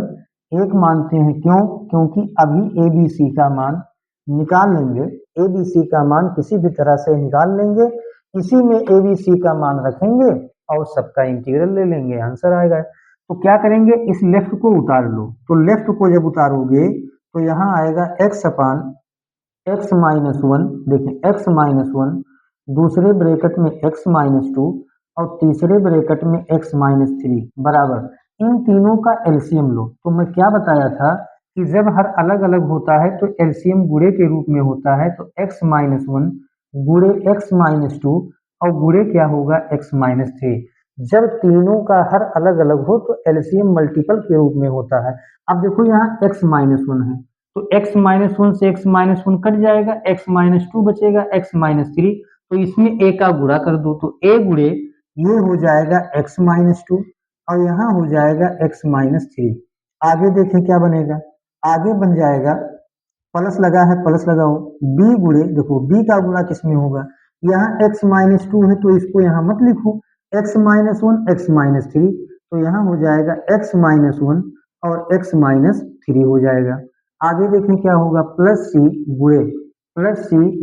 [SPEAKER 1] 1 मानते हैं। क्यों, क्योंकि अभी ए बी सी का मान निकाल लेंगे, ए बी सी का मान किसी भी तरह से निकाल लेंगे, इसी में ए बी सी का मान रखेंगे और सबका इंटीग्रल ले लेंगे, आंसर आएगा। तो क्या करेंगे, इस लेफ्ट को उतार लो। तो लेफ्ट को जब उतारोगे तो यहाँ आएगा x अपान x-1, देखें x-1, दूसरे ब्रैकेट में x-2 और तीसरे ब्रैकेट में x-3 बराबर इन तीनों का एलसीएम लो। तो मैं क्या बताया था कि जब हर अलग अलग होता है तो एलसीएम गुणे के रूप में होता है, तो x-1 गुणे x-2 और गुणे क्या होगा x-3। जब तीनों का हर अलग अलग हो तो एलसीएम मल्टीपल के रूप में होता है। अब देखो यहाँ x-1 है तो x-1 से x-1 कट जाएगा, x-2 बचेगा, x-3, तो इसमें a का गुणा कर दो तो a गुणे ये हो जाएगा x-2 और यहाँ हो जाएगा x-3। आगे देखें क्या बनेगा, आगे बन जाएगा प्लस लगा है प्लस लगाओ b गुणे, देखो b का गुणा किसमें होगा, यहाँ x-2 है तो इसको यहाँ मत लिखो, x-1 x-3, तो यहाँ हो जाएगा x-1 और x-3 हो जाएगा। आगे देखें क्या होगा, प्लस सी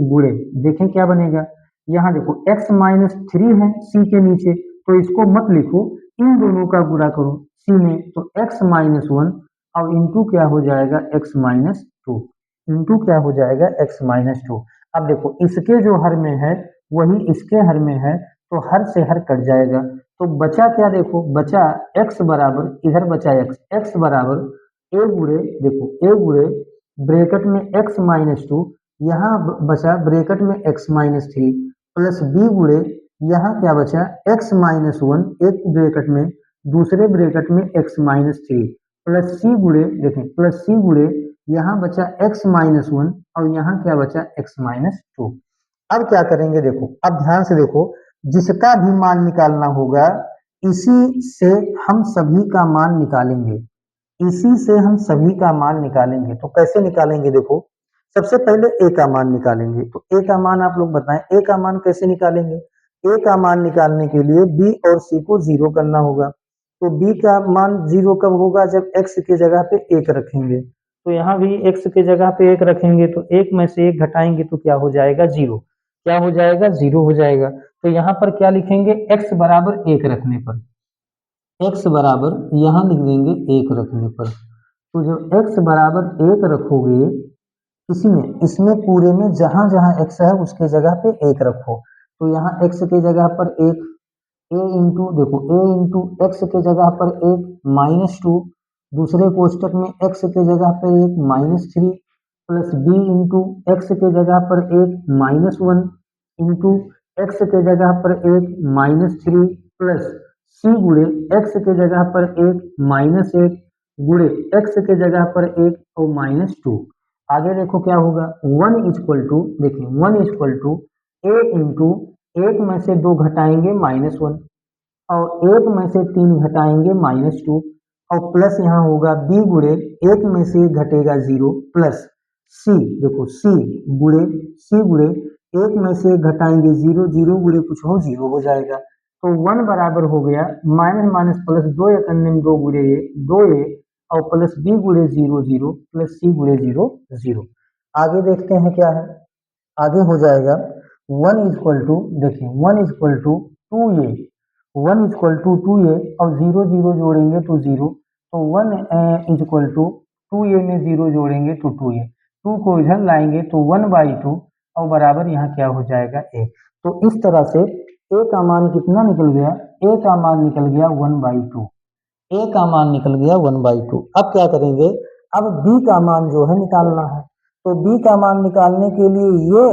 [SPEAKER 1] गुणे देखें क्या बनेगा, यहाँ देखो x-3 है c के नीचे तो इसको मत लिखो, इन दोनों का गुणा करो c में, तो x-1 और इंटू क्या हो जाएगा x-2, इंटू क्या हो जाएगा x-2। अब देखो इसके जो हर में है वही इसके हर में है तो हर से हर कट जाएगा, तो बचा क्या, देखो बचा x बराबर, इधर बचा x बराबर a गुणे, देखो a गुणे ब्रैकेट में x-2, यहाँ बचा ब्रैकेट में x-3 प्लस b गुणे यहाँ क्या बचा x-1 एक ब्रैकेट में, दूसरे ब्रैकेट में x-3 प्लस c गुणे, देखें प्लस c गुणे यहाँ बचा x-1 और यहाँ क्या बचा x-2। अब क्या करेंगे, देखो अब ध्यान से देखो, जिसका भी मान निकालना होगा इसी से हम सभी का मान निकालेंगे, इसी से हम सभी का मान निकालेंगे। तो कैसे निकालेंगे, देखो सबसे पहले a का मान निकालेंगे। तो a का मान आप लोग बताएं, a का मान कैसे निकालेंगे। a का मान निकालने के लिए b और c को जीरो करना होगा। तो b का मान जीरो कब होगा, जब x के जगह पे 1 रखेंगे। तो यहाँ भी x के जगह पे 1 रखेंगे तो 1 में से 1 घटाएंगे तो क्या हो जाएगा, 0। क्या हो जाएगा, 0 हो जाएगा। तो यहाँ पर क्या लिखेंगे, x बराबर 1 रखने पर x बराबर यहाँ लिख देंगे 1 रखने पर। तो जब x बराबर 1 रखोगे इसमें इसमें पूरे में जहां जहां x है उसके जगह पे 1 रखो। तो यहाँ x के जगह पर 1, a इंटू देखो a इंटू एक्स के जगह पर 1 -2, दूसरे कोष्टक में x के जगह पर 1 -3 प्लस b इंटू एक्स के जगह पर 1 -1 इंटू एक्स के जगह पर 1 -3 प्लस c गुणे एक्स के जगह पर 1 -1 गुणे एक्स के जगह पर 1 और -2। आगे देखो क्या होगा, 1 इक्वल टू देखिए 1 इक्वल टू a इंटू 1 में से 2 घटाएंगे -1 और 1 में से 3 घटाएंगे -2 और प्लस यहाँ होगा b गुणे 1 में से 1 घटेगा 0 प्लस c देखो c गुणे 1 में से 1 घटाएंगे 0, 0 गुणे कुछ हो 0 हो जाएगा। तो 1 बराबर हो गया माइनस माइनस प्लस 2 एकन्निम 2 गुणे 2a और प्लस b गुणे 0 0 प्लस c गुणे 0 0। आगे देखते हैं क्या है, आगे हो जाएगा 1 इक्वल टू देखिए 1 equal to 2a 1 equal to 2a और 0 0 जोड़ेंगे तो 0, तो 1 इक्वल टू 2a में 0 जोड़ेंगे तो 2a, 2 को इधर लाएंगे तो 1/2 और बराबर यहाँ क्या हो जाएगा a। तो इस तरह से a का मान कितना निकल गया, a का मान निकल गया 1/2, a का मान निकल गया 1/2। अब क्या करेंगे, अब b का मान जो है निकालना है। तो b का मान निकालने के लिए ये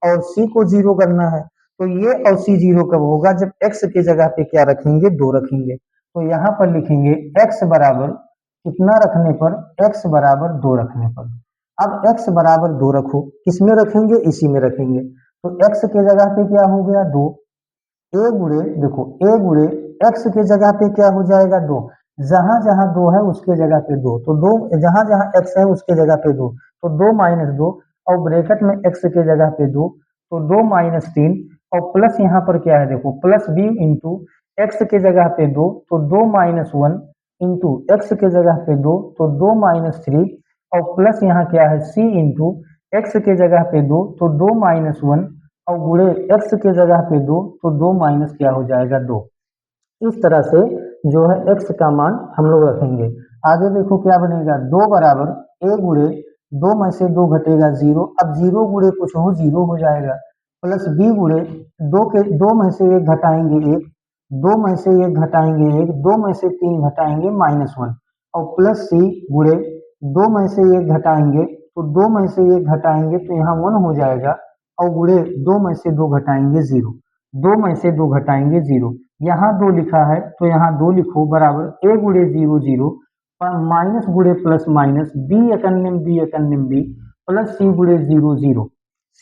[SPEAKER 1] और c को 0 करना है। तो ये और c 0 कब होगा, जब x के जगह पे क्या रखेंगे 2 रखेंगे। तो यहाँ पर लिखेंगे x बराबर कितना रखने पर, x बराबर 2 रखने पर। अब x बराबर 2 रखो, किसमें रखेंगे, इसी में रखेंगे। तो x के जगह पे क्या हो गया 2, a गुणे देखो a गुणे x के जगह पे क्या हो जाएगा 2, जहां जहां 2 है उसके जगह पे 2, तो 2 जहां जहां x है उसके जगह पे 2, तो 2 - 2 और ब्रैकेट में x के जगह पे 2, तो 2 - 3 और प्लस यहाँ पर क्या है देखो प्लस b इंटू एक्स के जगह पे 2, तो 2 - 1 इंटू एक्स के जगह पे 2, तो 2 - 3 और प्लस यहाँ क्या है c इंटू एक्स के जगह पे 2, तो 2 - 1 और गुणे x के जगह पे 2, तो 2 माइनस क्या हो जाएगा 2। इस तरह से जो है x का मान हम लोग रखेंगे। आगे देखो क्या बनेगा, 2 बराबर a गुणे 2 में से 2 घटेगा 0, अब 0 गुणे कुछ हो 0 हो जाएगा, प्लस b गुणे 2 में से 1 घटाएंगे 1, 2 में से 1 घटाएंगे 1, 2 में से 3 घटाएंगे -1 और प्लस c गुणे 2 में से 1 घटाएंगे, तो 2 में से 1 घटाएंगे तो यहाँ 1 हो जाएगा और गुणे 2 में से 2 घटाएंगे 0, 2 में से 2 घटाएंगे 0, यहाँ 2 लिखा है तो यहाँ 2 लिखो बराबर a गुणे 0 0 माइनस गुणे plus minus b एकन्निम b plus c गुणे 0 0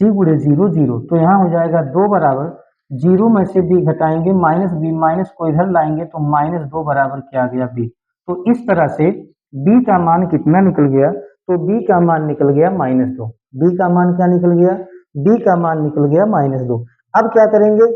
[SPEAKER 1] c गुणे 0 0, तो यहाँ हो जाएगा 2 बराबर 0 में से b घटाएंगे b माइनस को इधर लाएंगे तो -2 बराबर क्या आ गया b। तो इस तरह से b का मान कितना निकल गया, तो b का मान निकल गया -2। b का मान क्या निकल गया, b का मान निकल गया -2। अब क्या करेंगे,